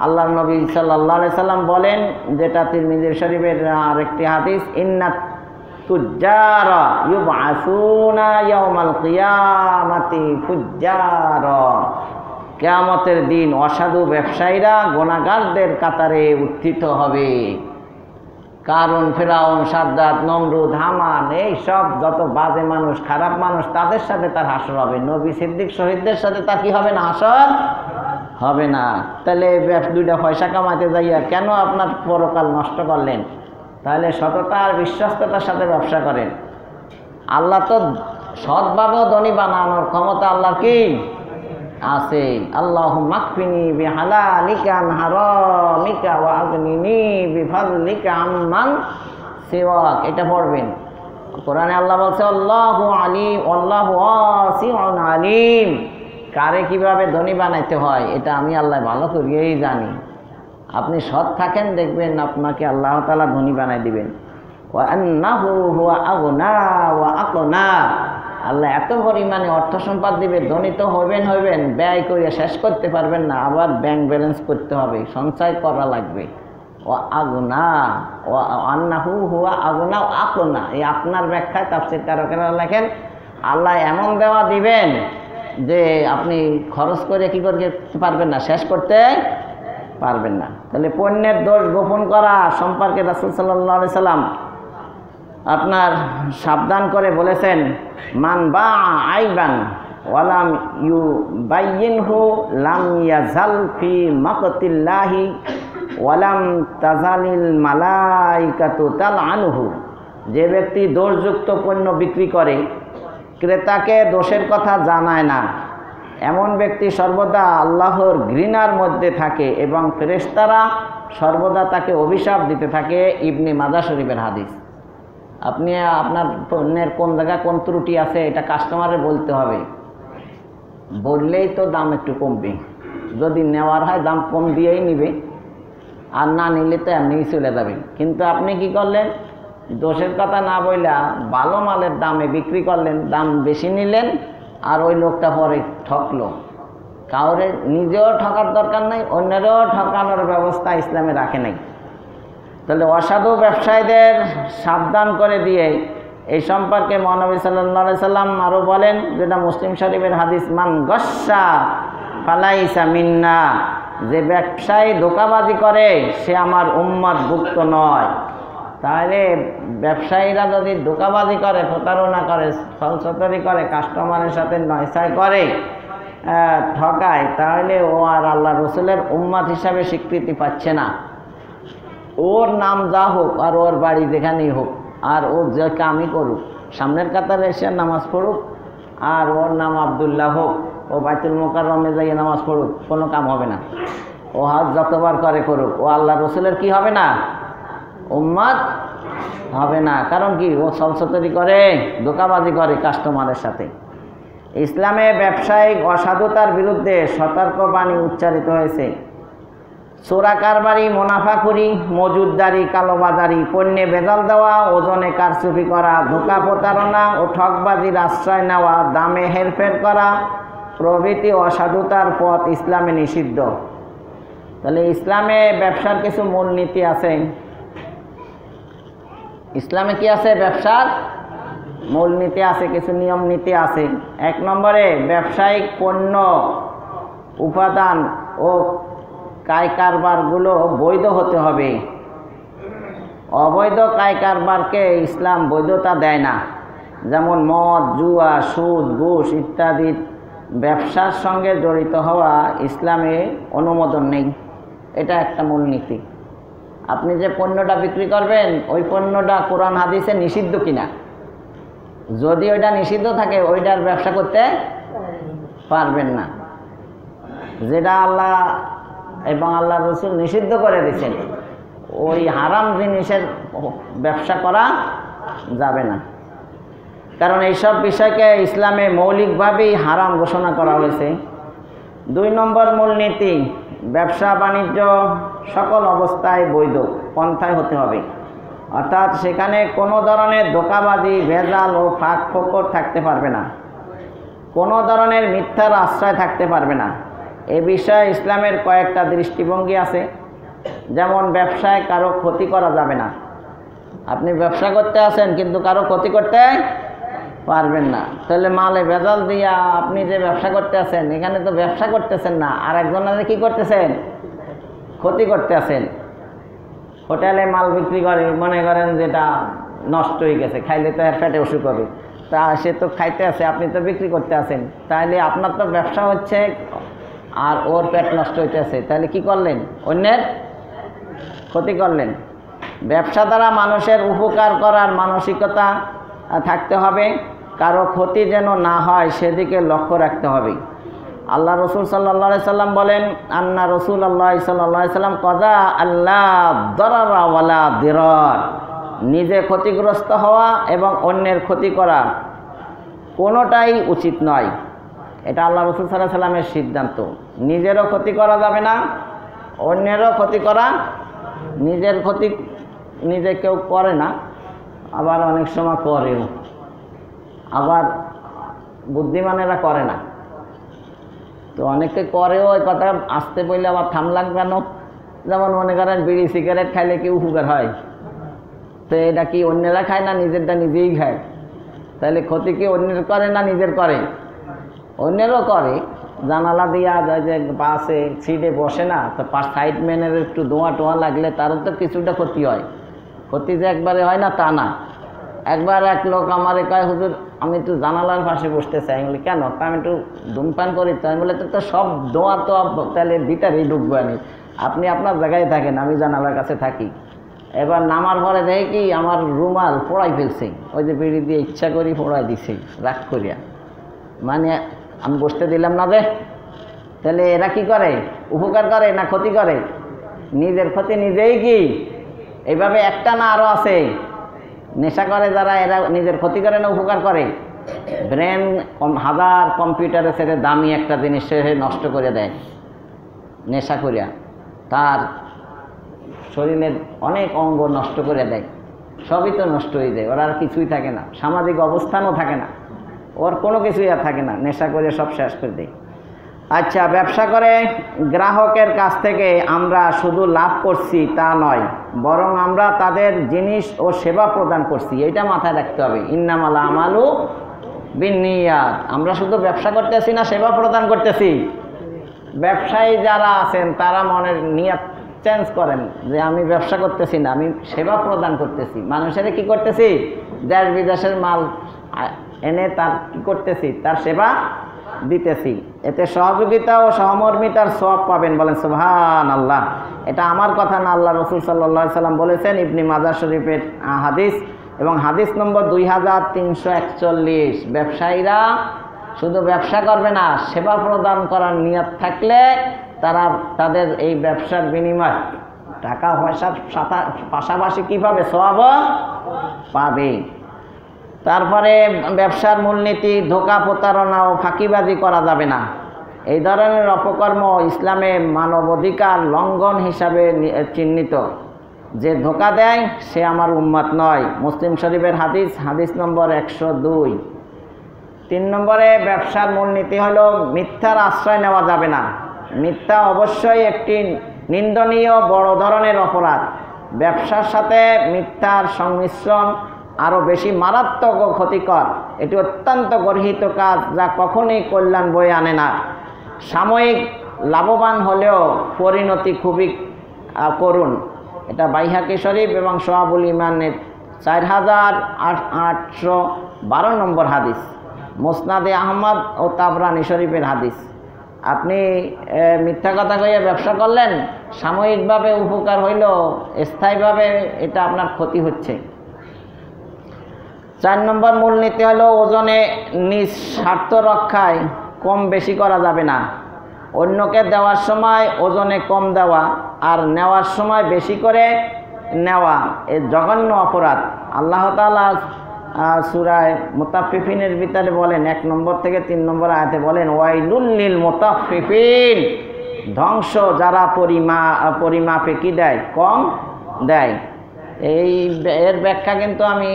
আল্লাহর নবী সাল্লাল্লাহু আলাইহি সাল্লাম বলেন, যেটা তিরমিজি শরীফের আরেকটি হাদিস, ইন্নাত তুজ্জারা ইউবআসুনা ইয়াউমাল কিয়ামাতি ফুজ্জারা। কিয়ামতের দিন অসাধু ব্যবসায়ীরা গুনাহগারদের কাতারে উত্থিত হবে। কারণ ফিরাউন, সাদ্দাত, নমরুদ, হামান, এই সব যত বাজে মানুষ, খারাপ মানুষ, তাদের সাথে তার হাসর হবে। নবী, সিদ্দিক, শহীদদের সাথে তার কি হবে না? হাসর হবে না। তাহলে দুইটা পয়সা কামাইতে যাইয়া কেন আপনার পরকাল নষ্ট করলেন? তাহলে সততা আর বিশ্বস্ততার সাথে ব্যবসা করেন। আল্লাহ তো সৎভাবেও ধনী বানানোর ক্ষমতা আল্লাহর কি আছে। আল্লাহুম্মা কফিনি বিহালালিকা আন হারামিকা ওয়া আগনিনি বিফাদলিকা আম্মান সিওয়াক। এটা পড়বেন। কোরআনে আল্লাহ বলছে, আল্লাহু আলিম, আল্লাহু ওয়াসিউন আলিম। কারে কিভাবে ধনী বানাইতে হয় এটা আমি আল্লাহ ভালো করেই জানি। আপনি সৎ থাকেন, দেখবেন আপনাকে আল্লাহ তাআলা ধনী বানাই দিবেন। ওয়া আন্নাহু হুয়া আগনা ওয়া আকনা। আল্লাহ এত পরিমাণে অর্থ সম্পদ দিবে, ধনী তো হইবেন, ব্যয় করে শেষ করতে পারবেন না, আবার ব্যাংক ব্যালেন্স করতে হবে, সঞ্চয় করা লাগবে। ও আগুনা, ও আন্নাহু হুয়া আগুনা ও আকনা। এই আপনার ব্যাখ্যায় তাফসীরকারকেরা লেখেন, আল্লাহ এমন দেওয়া দিবেন যে আপনি খরচ করে কি করতে পারবেন না, শেষ করতে পারবেন না। তাহলে পণ্যের দোষ গোপন করা সম্পর্কে রাসূল সাল্লাল্লাহু আলাইহি সাল্লাম আপনার সাবধান করে বলেছেন, মান বা আইবান ওয়ালাম ইউবাইয়িনহু লাম ইয়াজাল ফি মাকতিল্লাহি ওয়ালাম তাজালিল মালাইকাতু তালআনুহু। যে ব্যক্তি দোষযুক্ত পণ্য বিক্রি করে, ক্রেতাকে দোষের কথা জানায় না, এমন ব্যক্তি সর্বদা আল্লাহর ঘৃণার মধ্যে থাকে এবং ফেরেশতারা সর্বদা তাকে অভিশাপ দিতে থাকে। ইবনে মাজাহ শরীফের হাদিস। আপনি আপনার পণ্যের কোন জায়গায় কোন ত্রুটি আছে এটা কাস্টমারে বলতে হবে, বললেই তো দাম একটু কমবে। যদি নেওয়ার হয় দাম কম দিয়েই নিবে, আর না নিলে তো এমনিই চলে যাবে। কিন্তু আপনি কি করলেন, দোষের কথা না বইলা ভালো মালের দামে বিক্রি করলেন, দাম বেশি নিলেন, আর ওই লোকটা পরে ঠকলো। কাউরে নিজেও ঠকার দরকার নাই, অন্যেরও ঠকানোর ব্যবস্থা ইসলামে রাখে নাই। তাহলে অসাধু ব্যবসায়ীদের সাবধান করে দিয়ে এই সম্পর্কে মহানবী সাল্লাল্লাহু আলাইহি সাল্লাম আরও বলেন, যেটা মুসলিম শরীফের হাদিস, মান গস্সা ফালাইসা মিন্না। যে ব্যবসায়ী ধোঁকাবাজি করে সে আমার উম্মতভুক্ত নয়। তাহলে ব্যবসায়ীরা যদি ধোঁকাবাজি করে, প্রতারণা করে, ছলছতারি করে, কাস্টমারের সাথে নয়ছাই করে, ঠকায়, তাহলে ও আর আল্লাহ রসুলের উম্মত হিসাবে স্বীকৃতি পাচ্ছে না। ওর নাম যা হোক আর ওর বাড়ি যেখানেই হোক, আর ও যে কামই করুক, সামনের কাতারে এসে নামাজ পড়ুক, আর ওর নাম আব্দুল্লাহ হোক, ও বাইতুল মুকাররমে যাইয়ে নামাজ পড়ুক, কোনো কাম হবে না। ও হজ যতবার করে করুক, ও আল্লাহ রসুলের কি হবে না, উম্মত হবে না। কারণ কি, ও ছলছতারি করে, ধোঁকাবাজি করে কাস্টমারের সাথে। ইসলামে ব্যবসায়িক অসাধুতার বিরুদ্ধে সতর্কবাণী উচ্চারিত হয়েছে। চোরা কারবারি, মুনাফাখুরি, মজুদদারি, কালোবাজারি, পণ্যে ভেজাল দেওয়া, ওজনে কারচুপি করা, ধোঁকা প্রতারণা ও ঠকবাজির আশ্রয় নেওয়া, দামে হেরফের করা প্রভৃতি অসাধুতার পথ ইসলামে নিষিদ্ধ। তাহলে ইসলামে ব্যবসার কিছু মূলনীতি আছে। ইসলামে কি আছে? ব্যবসার মূলনীতি আছে, কিছু নিয়ম নীতি আছে। 1 নম্বরে ব্যবসায়িক পণ্য উপাদান ও কায় কারবারগুলো বৈধ হতে হবে। অবৈধ কায় কারবারকে ইসলাম বৈধতা দেয় না। যেমন মদ, জুয়া, সুদ, ঘুষ ইত্যাদি ব্যবসার সঙ্গে জড়িত হওয়া ইসলামে অনুমোদন নেই। এটা একটা মূলনীতি। আপনি যে পণ্যটা বিক্রি করবেন ওই পণ্যটা কোরআন হাদিসে নিষিদ্ধ কিনা, যদি ওইটা নিষিদ্ধ থাকে ওইটার ব্যবসা করতে পারবেন না। যেটা আল্লাহ এবং আল্লাহ রসুল নিষিদ্ধ করে দিয়েছেন ওই হারাম জিনিসের ব্যবসা করা যাবে না, কারণ এইসব বিষয়কে ইসলামে মৌলিকভাবেই হারাম ঘোষণা করা হয়েছে। 2 নম্বর মূলনীতি, ব্যবসা বাণিজ্য সকল অবস্থায় বৈধ পন্থায় হতে হবে, অর্থাৎ সেখানে কোনো ধরনের ধোঁকাবাজি, ভেজাল ও ফাঁক ফোকর থাকতে পারবে না, কোনো ধরনের মিথ্যার আশ্রয় থাকতে পারবে না। এ বিষয়ে ইসলামের কয়েকটা দৃষ্টিভঙ্গি আছে। যেমন ব্যবসায় কারো ক্ষতি করা যাবে না। আপনি ব্যবসা করতে আসেন কিন্তু কারো ক্ষতি করতে পারবেন না। তাহলে মালে ভেজাল দিয়া আপনি যে ব্যবসা করতে আসেন, এখানে তো ব্যবসা করতেছেন না, আর একজনের কি করতেছেন? ক্ষতি করতে আসেন। হোটেলে মাল বিক্রি করে, মনে করেন যেটা নষ্ট হয়ে গেছে, খাইলে তো এর পেটে অসুখ হবে, তা সে তো খাইতে আসে, আপনি তো বিক্রি করতে আসেন, তাহলে আপনার তো ব্যবসা হচ্ছে আর ওর পেট নষ্ট হইতেছে, তাহলে কি করলেন? অন্যের ক্ষতি করলেন। ব্যবসা দ্বারা মানুষের উপকার করার মানসিকতা থাকতে হবে, কারো ক্ষতি যেন না হয় সেদিকে লক্ষ্য রাখতে হবে। আল্লাহ রসুল সাল্লাল্লাহু আলাইহি সাল্লাম বলেন, আন্না রাসূলুল্লাহ সাল্লাল্লাহু আলাইহি সাল্লাম কযা আল্লা দারারা ওয়ালা দিরার, নিজে ক্ষতিগ্রস্ত হওয়া এবং অন্যের ক্ষতি করা কোনোটাই উচিত নয়। এটা আল্লাহ রসুল সাল্লাল্লাহু আলাইহি সাল্লামের সিদ্ধান্ত। নিজেরও ক্ষতি করা যাবে না, অন্যেরও ক্ষতি করা, নিজের ক্ষতি নিজে কেউ করে না, আবার অনেক সময় করেও, আবার বুদ্ধিমানেরা করে না। তো অনেকে করেও, ওই কথা আসতে বললে আবার থাম লাগবে না। যেমন মনে করেন বিড়ি সিগারেট খাইলে কি উপকার হয়? তো এটা কি অন্যেরা খায় না নিজেরটা নিজেই খায়? তাহলে ক্ষতি কি অন্যের করে না নিজের করে? অন্যেরও করে। জানালা দিয়া যায় যে বাসে সিটে বসে না, তো সাইড ম্যানের একটু ধোঁয়া টোয়া লাগলে তারও তো কিছুটা ক্ষতি হয়। ক্ষতি যে একবারে হয় না তা না। একবার এক লোক আমারে কয়, হুজুর আমি একটু জানালার পাশে বসতে চাই। আমি বলি কেন? আমি একটু ধূমপান করি। তো আমি বলে তো সব ধোঁয়া তো তাহলে ভিতরেই ঢুকবো। আপনি আপনার জায়গায় থাকেন, আমি জানালার কাছে থাকি। এবার নামার পরে দেখি কি আমার রুমাল পোড়াই ফেলছে, ওই যে বিড়ি দিয়ে ইচ্ছা করি পোড়াই দিছে রাগ করিয়া, মানে আমি বসতে দিলাম না যে। তাহলে এরা কি করে? উপকার করে না ক্ষতি করে? নিজের ক্ষতি নিজেই কি। এইভাবে একটা না আরও আছে। নেশা করে যারা, এরা নিজের ক্ষতি করে না উপকার করে? ব্রেন হাজার কম্পিউটারে ছেড়ে দামি একটা জিনিস সে নষ্ট করে দেয় নেশা করিয়া, তার শরীরের অনেক অঙ্গ নষ্ট করে দেয়, সবই তো নষ্ট হয়ে যায়, ওর আর কিছুই থাকে না, সামাজিক অবস্থানও থাকে না, ওর কোনো কিছুই আর থাকে না, নেশা করে সব শেষ করে দেয়। আচ্ছা, ব্যবসা করে গ্রাহকের কাছ থেকে আমরা শুধু লাভ করছি তা নয়, বরং আমরা তাদের জিনিস ও সেবা প্রদান করছি, এটা মাথায় রাখতে হবে। ইন্নামাল আমালু বিন্নিয়াত। আমরা শুধু ব্যবসা করতেছি না, সেবা প্রদান করতেছি। ব্যবসায়ী যারা আছেন তারা মনের নিয়ত চেঞ্জ করেন যে আমি ব্যবসা করতেছি না, আমি সেবা প্রদান করতেছি। মানুষের কি করতেছি? দেশ বিদেশের মাল এনে তার কি করতেছি? তার সেবা দিতেছি। এতে সহযোগিতা ও সহমর্মিতার সওয়াব পাবেন। বলেন সুবহানাল্লাহ। এটা আমার কথা না, আল্লাহ রসুল সাল্লাল্লাহু আলাইহি সাল্লাম বলেছেন। ইবনে মাজাহ শরীফের হাদিস, এবং হাদিস নম্বর 2341। ব্যবসায়ীরা শুধু ব্যবসা করবে না, সেবা প্রদান করার নিয়ত থাকলে তারা তাদের এই ব্যবসার বিনিময় টাকা পয়সার পাশাপাশি কী পাবে? সওয়াব পাবে। তারপরে ব্যবসার মূলনীতি, ধোঁকা প্রতারণা ও ফাঁকিবাজি করা যাবে না। এই ধরনের অপকর্ম ইসলামে মানবাধিকার লঙ্ঘন হিসাবে চিহ্নিত। যে ধোঁকা দেয় সে আমার উম্মত নয়। মুসলিম শরীফের হাদিস, হাদিস নম্বর 102। 3 নম্বরে ব্যবসার মূলনীতি হলো মিথ্যার আশ্রয় নেওয়া যাবে না। মিথ্যা অবশ্যই একটি নিন্দনীয় বড় ধরনের অপরাধ। ব্যবসার সাথে মিথ্যার সংমিশ্রণ আরও বেশি মারাত্মক ও ক্ষতিকর। এটি অত্যন্ত গর্হিত কাজ যা কখনোই কল্যাণ বয়ে আনে না। সাময়িক লাভবান হলেও পরিণতি খুবই করুণ। এটা বাইহাকি শরীফ এবং সোহাবুল ইমানের 4812 নম্বর হাদিস, মুসনাদে আহমদ ও তাবরানি শরীফের হাদিস। আপনি মিথ্যা কথা কইয়া ব্যবসা করলেন, সাময়িকভাবে উপকার হইল, স্থায়ীভাবে এটা আপনার ক্ষতি হচ্ছে। 4 নম্বর মূলনীতি হলো ওজনে নিজ স্বার্থ রক্ষায় কম বেশি করা যাবে না। অন্যকে দেওয়ার সময় ওজনে কম দেওয়া আর নেওয়ার সময় বেশি করে নেওয়া এ জঘন্য অপরাধ। আল্লাহ তাআলা সূরা মুতাফফিফিনের ভিতরে বলেন, 1 নম্বর থেকে 3 নম্বর আয়াতে বলেন, ওয়াইলুল লিল মুতাফফিফিন, ধ্বংস যারা পরিমাপে কি দেয়, কম দেয়। এর ব্যাখ্যা কিন্তু আমি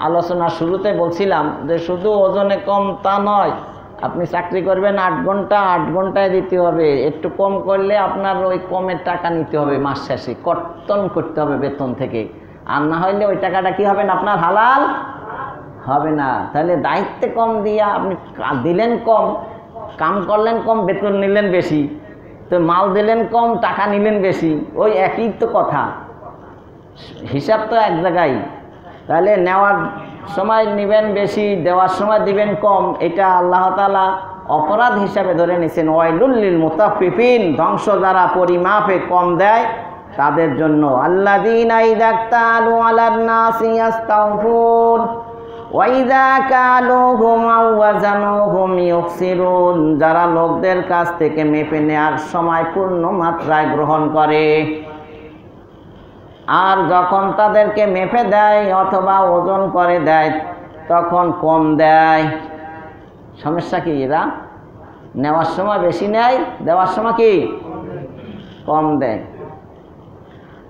আলোচনার শুরুতে বলছিলাম যে শুধু ওজনে কম তা নয়, আপনি চাকরি করবেন 8 ঘন্টা, 8 ঘন্টায় দিতে হবে। একটু কম করলে আপনার ওই কমের টাকা নিতে হবে, মাস শেষে কর্তন করতে হবে বেতন থেকে, আর না হইলে ওই টাকাটা কি হবে না, আপনার হালাল হবে না। তাহলে দায়িত্বে কম দিয়া আপনি দিলেন কম, কাম করলেন কম, বেতন নিলেন বেশি, তো মাল দিলেন কম, টাকা নিলেন বেশি, ওই একই তো কথা, হিসাব তো এক জায়গায়। তাহলে নেওয়ার সময় নেবেন বেশি, দেওয়ার সময় দিবেন কম, এটা আল্লাহ তাআলা অপরাধ হিসাবে ধরে নিয়েছেন। ওয়াইলুল লিল মুতাফফিফিন, ধ্বংস যারা পরিমাপে কম দেয় তাদের জন্য। আল্লাযীনা ইযা ইক্তালু আলান নাসি ইস্তাওফুন ওয়া ইযা কালুহুম আও ওয়াজানুহুম ইউখসিরুন, যারা লোকদের কাছ থেকে মেপে নেওয়ার সময় পূর্ণ মাত্রায় গ্রহণ করে আর যখন তাদেরকে মেপে দেয় অথবা ওজন করে দেয় তখন কম দেয়। সমস্যা কি? এরা নেওয়ার সময় বেশি নেয়, দেওয়ার সময় কি কম দেয়।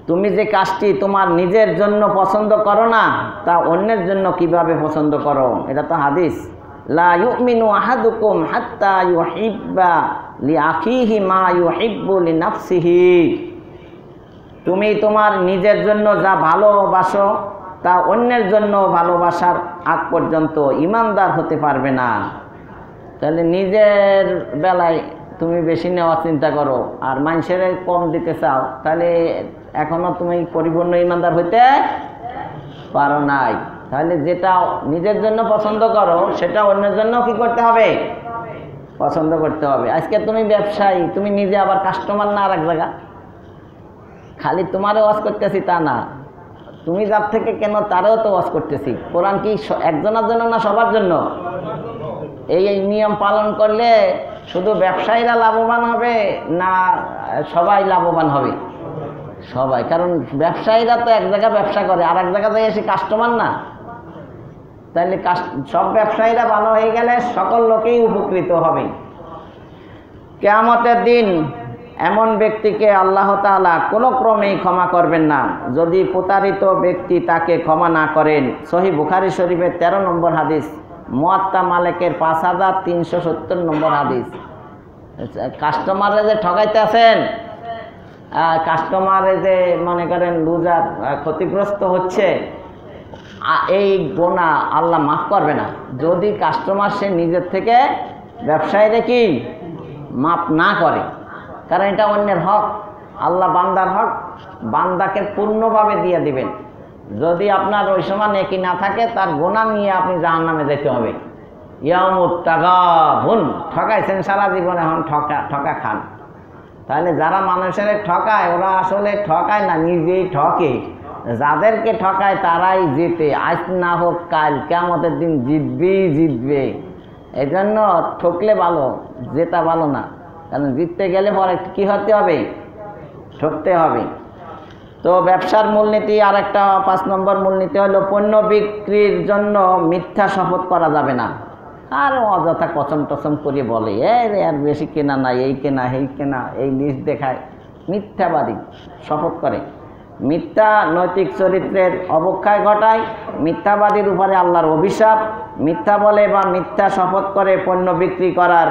তুমি যে কাজটি তোমার নিজের জন্য পছন্দ করো না, তা অন্যের জন্য কিভাবে পছন্দ করো? এটা তো হাদিস। লা ইউমিনু আহাদুকুম হাত্তা ইউহিব্বা লিআখিহি মা ইউহিব্বু লিনাফসিহি, তুমি তোমার নিজের জন্য যা ভালোবাসো তা অন্যের জন্য ভালোবাসার আগ পর্যন্ত ইমানদার হতে পারবে না। তাহলে নিজের বেলায় তুমি বেশি নেওয়ার চিন্তা করো আর মানুষের কম দিতে চাও, তাহলে এখনো তুমি পরিপূর্ণ ইমানদার হইতে পারো নাই। তাহলে যেটা নিজের জন্য পছন্দ করো সেটা অন্যের জন্য কি করতে হবে? পছন্দ করতে হবে। আজকে তুমি ব্যবসায়ী, তুমি নিজে আবার কাস্টমার না আর এক জায়গা, খালি তোমারও ওয়াজ করতেছি তা না, তুমি যার থেকে কেন তারও তো ওয়াজ করতেছি। কোরআন কি একজনের জন্য না সবার জন্য? এই নিয়ম পালন করলে শুধু ব্যবসায়ীরা লাভবান হবে না সবাই লাভবান হবে? সবাই। কারণ ব্যবসায়ীরা তো এক জায়গায় ব্যবসা করে, আর এক জায়গায় এসে কাস্টমার না। তাহলে সব ব্যবসায়ীরা ভালো হয়ে গেলে সকল লোকেই উপকৃত হবে। কিয়ামতের দিন এমন ব্যক্তিকে আল্লাহ তাআলা কোনো ক্রমেই ক্ষমা করবেন না যদি প্রতারিত ব্যক্তি তাকে ক্ষমা না করেন। সহিহ বুখারী শরীফের 13 নম্বর হাদিস, মুয়াত্তা মালিকের 5370 নম্বর হাদিস। কাস্টমারে যে ঠকাইতে আছেন, কাস্টমারে যে মনে করেন লুজার, ক্ষতিগ্রস্ত হচ্ছে, এই গুনাহ আল্লাহ মাফ করবে না যদি কাস্টমার সে নিজের থেকে ব্যবসায়ীরা কি মাফ না করে। কারণ এটা অন্যের হক, আল্লাহ বান্দার হক, বান্দাকে পূর্ণভাবে দিয়ে দিবেন। যদি আপনার ওই সময় নেকি না থাকে তার গুনাহ নিয়ে আপনি জাহান্নামে যেতে হবে। ইয়াউমুত তাগাবুন, ঠকাইছেন সারা জীবন, এখন ঠকা খান। তাহলে যারা মানুষের ঠকায় ওরা আসলে ঠকায় না, নিজেই ঠকে। যাদেরকে ঠকায় তারাই জিতে, আজ না হোক কাল, কিয়ামতের দিন জিতবে। এই জন্য ঠকলে ভালো, জেতা ভালো না। কারণ জিততে গেলে পরে কী হতে হবে? ঠকতে হবে। তো ব্যবসার মূলনীতি আর একটা 5 নম্বর মূলনীতি হলো পণ্য বিক্রির জন্য মিথ্যা শপথ করা যাবে না। আর অযথা কচম টচম করে বলে আর বেশি কেনা নাই, এই কেনা এই কেনা, এই নিজ দেখায়, মিথ্যাবাদী শপথ করে, মিথ্যা নৈতিক চরিত্রের অবক্ষয় ঘটায়, মিথ্যাবাদীর উপরে আল্লাহর অভিশাপ, মিথ্যা বলে বা মিথ্যা শপথ করে পণ্য বিক্রি করার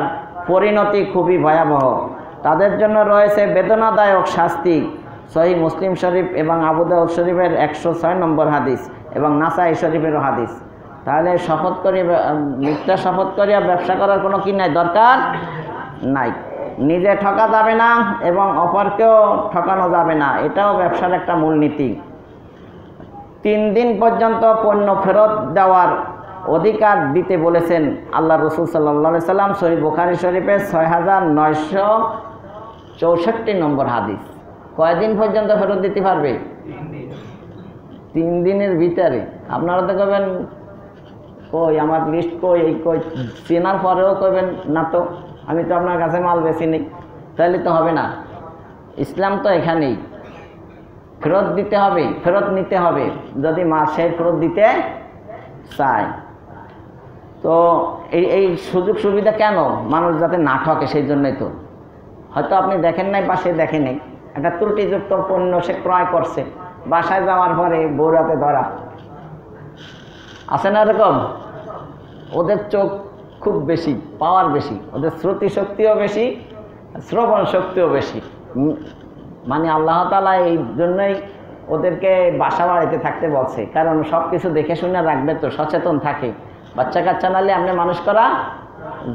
পরিণতি খুবই ভয়াবহ। তাদের জন্য রয়েছে বেদনাদায়ক শাস্তি। সহিহ মুসলিম শরীফ এবং আবু দাউদ শরীফের 106 নম্বর হাদিস এবং নাসাই শরীফেরও হাদিস। তাহলে শপথ করে, মিথ্যা শপথ করিয়া ব্যবসা করার কোনো কি নাই, দরকার নাই। নিজে ঠকা যাবে না এবং অপরকেও ঠকানো যাবে না, এটাও ব্যবসার একটা মূলনীতি। 3 দিন পর্যন্ত পণ্য ফেরত দেওয়ার অধিকার দিতে বলেছেন আল্লাহ রসুল সাল্লাল্লাহু আলাইহি সাল্লাম। সহিহ বুখারী শরীফের 6964 নম্বর হাদিস। কয়দিন পর্যন্ত ফেরত দিতে পারবে? 3 দিনের ভিতরে। আপনারা তো কবেন কই আমার লিস্ট কই, এই কই, চেনার পরেও কবেন না তো আমি তো আপনার কাছে মাল বেশি নেই, তাহলে তো হবে না। ইসলাম তো এখানেই, ফেরত দিতে হবে, ফেরত নিতে হবে যদি মাল সে ফেরত দিতে চায়। তো এই সুযোগ সুবিধা কেন? মানুষ যাতে না ঠকে, সেই জন্যই তো। হয়তো আপনি দেখেন নাই বা সে দেখে নেই, একটা ত্রুটিযুক্ত পণ্য সে ক্রয় করছে, বাসায় যাওয়ার পরে বউরাতে ধরা আছে না এরকম? ওদের চোখ খুব বেশি, পাওয়ার বেশি, ওদের শ্রুতি শক্তিও বেশি, শ্রবণ শক্তিও বেশি। মানে আল্লাহ তাআলা এই জন্যই ওদেরকে বাসা বাড়িতে থাকতে বলছে, কারণ সব কিছু দেখে শুনে রাখবে, তো সচেতন থাকে। বাচ্চা কাচ্চা নালে আপনি মানুষ করা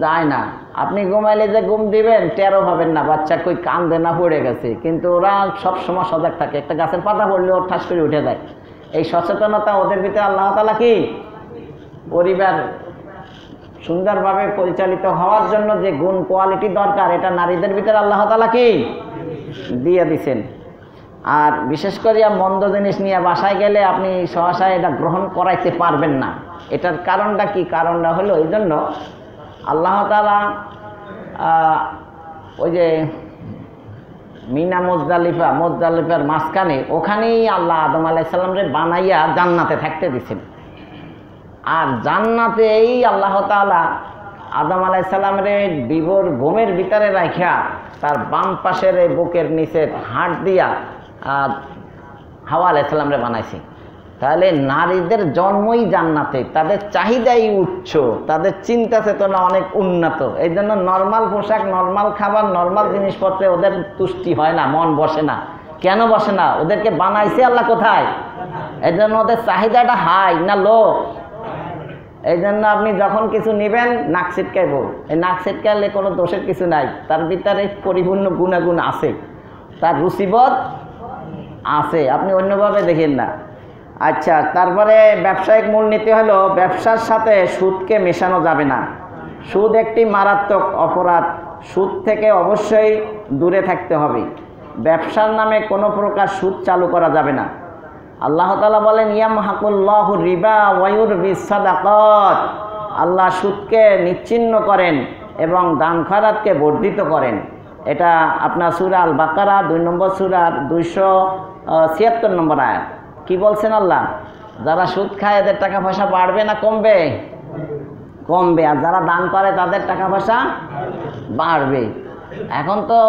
যায় না। আপনি ঘুমাইলে যে ঘুম দিবেন টেরও পাবেন না বাচ্চা কই কান্দে না পড়ে গেছে, কিন্তু ওরা সব সময় সজাগ থাকে। একটা গাছের পাতা পড়লে ওর ঠাস করে উঠে যায়। এই সচেতনতা ওদের ভিতরে আল্লাহ তাআলা কি পরিবার সুন্দরভাবে পরিচালিত হওয়ার জন্য যে গুণ কোয়ালিটি দরকার, এটা নারীদের ভিতরে আল্লাহ তাআলা কি দিয়ে দিছেন। আর বিশেষ করে মন্দ জিনিস নিয়ে বাসায় গেলে আপনি সহসা এটা গ্রহণ করাইতে পারবেন না। এটার কারণটা কি? কারণটা হলো এই জন্য আল্লাহ তাআলা ওই যে মিনা মুজদালিফার মাঝখানে, ওখানেই আল্লাহ আদম আলাইহিস সালামরে বানাইয়া জান্নাতে থাকতে দিছেন। আর জান্নাতেই আল্লাহ তাআলা আদম আলাইহিস সালামের বিবর ঘুমের ভিতরে রাখিয়া তার বাম পাশের বুকের নিচে হাত দিয়া হাওয়া আলাইহিস সালামরে বানাইছে। তাহলে নারীদের জন্মই জান্নাতে, তাদের চাহিদাই উচ্চ, তাদের চিন্তা চেতনা অনেক উন্নত। এই জন্য নর্মাল পোশাক, নর্মাল খাবার, নর্মাল জিনিসপত্রে ওদের তুষ্টি হয় না, মন বসে না। কেন বসে না? ওদেরকে বানাইছে আল্লাহ কোথায়? এই জন্য ওদের চাহিদাটা হাই না লো। এই জন্য আপনি যখন কিছু নেবেন নাক ছিটকাইব, এই নাক ছিটকাইলে কোনো দোষের কিছু নাই, তার ভিতরে পরিপূর্ণ গুণাগুণ আছে, তার রুচিবোধ আছে, আপনি অন্যভাবে দেখেন না। আচ্ছা, তারপরে ব্যবসায়িক মূলনীতি হলো ব্যবসার সাথে সুদকে মেশানো যাবে না। সুদ একটি মারাত্মক অপরাধ, সুদ থেকে অবশ্যই দূরে থাকতে হবে। ব্যবসার নামে কোনো প্রকার সুদ চালু করা যাবে না। আল্লাহ তাআলা বলেন ইয়ামহাকুল্লাহু রিবা ওয়া ইউরবিস সাদাকাত, আল্লাহ সুদকে নিচ্ছিন্ন করেন এবং দান খয়রাতকে বর্ধিত করেন। এটা আপনার সূরা আল বাকারা 2 নম্বর সূরার 276 নম্বর আয়াত। কি বলছেন আল্লাহ? যারা সুদ খায় এদের টাকা পয়সা বাড়বে না কমবে? কমবে। আর যারা দান করে তাদের টাকা পয়সা বাড়বে। এখন তো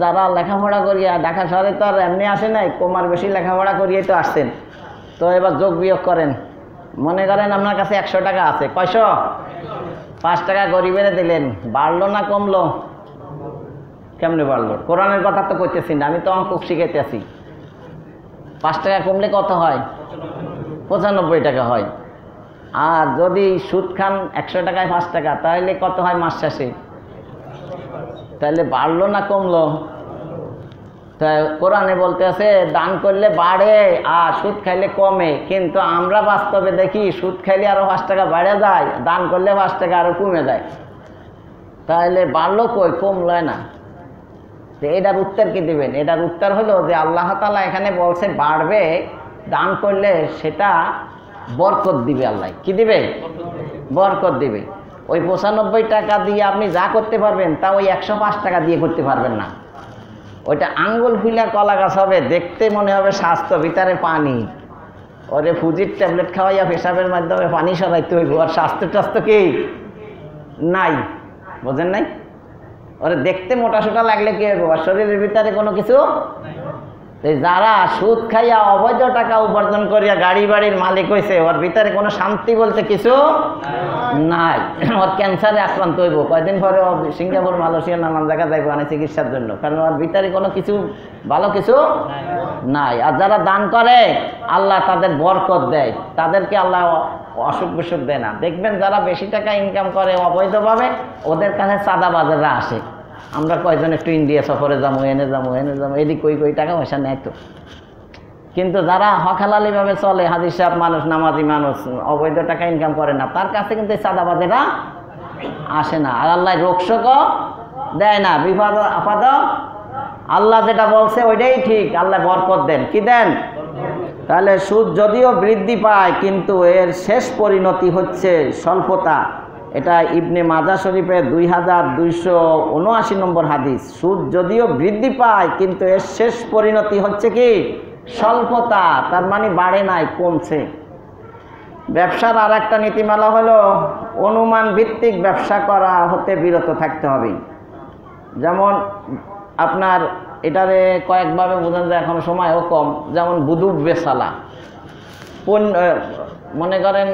যারা লেখাপড়া করিয়া ঢাকা শহরে তো আর এমনি আসে নাই, কমার বেশি লেখাপড়া করিয়েই তো আসছেন। তো এবার যোগ বিয়োগ করেন, মনে করেন আপনার কাছে 100 টাকা আছে, কয়শো? 5 টাকা গরিবের দিলেন, বাড়লো না কমলো? কেমনে বাড়লো? কোরআনের কথা তো করতেছি না, আমি তো অঙ্ক শিখাইতেছি। 5 টাকা কমলে কত হয়? 95 টাকা হয়। আর যদি সুদ খান 100 টাকায় 5 টাকা, তাহলে কত হয় মাস শেষে? তাহলে বাড়লো না কমলো? তাই কোরআনে বলতে আছে দান করলে বাড়ে আর সুদ খাইলে কমে। কিন্তু আমরা বাস্তবে দেখি সুদ খাইলে আরো 5 টাকা বেড়ে যায়, দান করলে 5 টাকা আরো কমে যায়। তাহলে বাড়লো কই, কমলো না। তো এটার উত্তর কি দিবেন? এটার উত্তর হলো যে আল্লাহ তাআলা এখানে বলছে বাড়বে, দান করলে সেটা বরকত দিবে। আল্লাহ কি দিবে? বরকত দিবে। ওই 95 টাকা দিয়ে আপনি যা করতে পারবেন তা ওই 105 টাকা দিয়ে করতে পারবেন না। ওইটা আঙ্গুল ফুলা কলা গাছ হবে, দেখতে মনে হবে স্বাস্থ্য, ভিতরে পানি। ওরে ফুজির ট্যাবলেট খাওয়াইয়া পেশাবের মাধ্যমে পানি সরাইতে হইব, আর স্বাস্থ্য টাস্থ্য কি নাই, বোঝেন নাই? ওরে দেখতে মোটা সোটা লাগলে কি হবে, ওর শরীরের ভিতরে কোনো কিছু। যারা সুদ খাইয়া অবৈধ টাকা উপার্জন করিয়া গাড়ি বাড়ির মালিক হয়েছে, ওর ভিতরে কোনো শান্তি বলতে কিছু নাই। ওর ক্যান্সারে আক্রান্ত হইব, কয়েকদিন পরে সিঙ্গাপুর মালয়েশিয়া নানান জায়গা যাইব মানে চিকিৎসার জন্য, কারণ ওর ভিতরে কোনো কিছু ভালো কিছু নাই। আর যারা দান করে আল্লাহ তাদের বরকত দেয়, তাদেরকে আল্লাহ অসুখ বিসুখ দেয় না। দেখবেন যারা বেশি টাকা ইনকাম করে অবৈধভাবে, ওদের কাছে চাঁদাবাজেরা আসে। আমরা কয়েকজন একটু ইন্ডিয়া সফরে যাবো, এনে যাবো এদিক কই টাকা পয়সা নেয় তো। কিন্তু যারা হকালালিভাবে চলে, হাজির সাহেব মানুষ, নামাজি মানুষ, অবৈধ টাকা ইনকাম করে না, তার কাছে কিন্তু চাঁদাবাজেরা আসে না। আর আল্লাহ রোগশোকও দেয় না, বিপদ আপদ আল্লাহ যেটা বলছে ওইটাই ঠিক, আল্লাহ বরকত দেন। কি দেন? তাহলে সুদ যদিও বৃদ্ধি পায় কিন্তু এর শেষ পরিণতি হচ্ছে স্বল্পতা। এটা ইবনে মাজা শরীফের 2279 নম্বর হাদিস। সুদ যদিও বৃদ্ধি পায় কিন্তু এর শেষ পরিণতি হচ্ছে কি? স্বল্পতা, তার মানে বাড়ে নাই, কমছে। ব্যবসার আর একটা নীতিমালা হলো অনুমান ভিত্তিক ব্যবসা করা হতে বিরত থাকতে হবে। যেমন আপনার এটারে কয়েকভাবে বোঝানো যায়, এখন সময়ও কম। যেমন বুদুব বেচালা, মনে করেন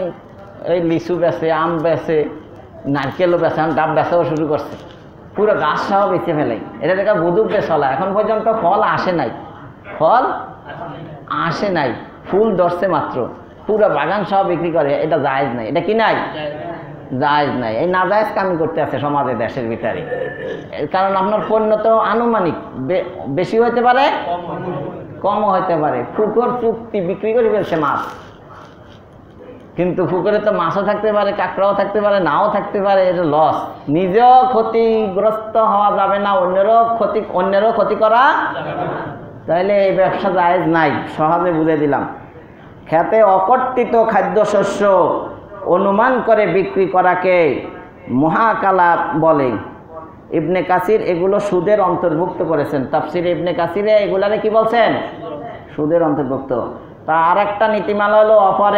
এই লিচু বেচে, আম বেচে, নারকেলও বেচে, ডাব বেচাও শুরু করছে, পুরো গাছ সহ বেঁচে ফেলে। এটা দেখা বুদুব বেচালা। এখন পর্যন্ত ফল আসে নাই, ফুল ধরছে মাত্র, পুরো বাগান সহ বিক্রি করে। এটা জায়েজ নাই। এটা কি নাই? জায়েজ নাই। এই না জায়েজ কামি করতে আছে সমাজে, দেশের ভিতরে। কারণ আপনার পণ্য তো আনুমানিক, বেশি হইতে পারে, কমও হইতে পারে। পুকুর চুক্তি বিক্রি করে ফেলছে মাছ, কিন্তু পুকুরে তো মাছও থাকতে পারে, কাঁকড়াও থাকতে পারে, নাও থাকতে পারে। এটা লস। নিজেও ক্ষতিগ্রস্ত হওয়া যাবে না, অন্যেরও ক্ষতি করা। তাইলে এই ব্যবসা জায়েজ নাই। সহজে বুঝে দিলাম। খেতে অকর্তিত খাদ্যশস্য অনুমান করে বিক্রি করাকে মহাকালা বলে। ইবনে কাসির এগুলো সুদের অন্তর্ভুক্ত করেছেন। তাফসিরে ইবনে কাসিরে এগুলারে কি বলছেন? সুদের অন্তর্ভুক্ত। তা আর একটা নীতিমালা হলো অপরে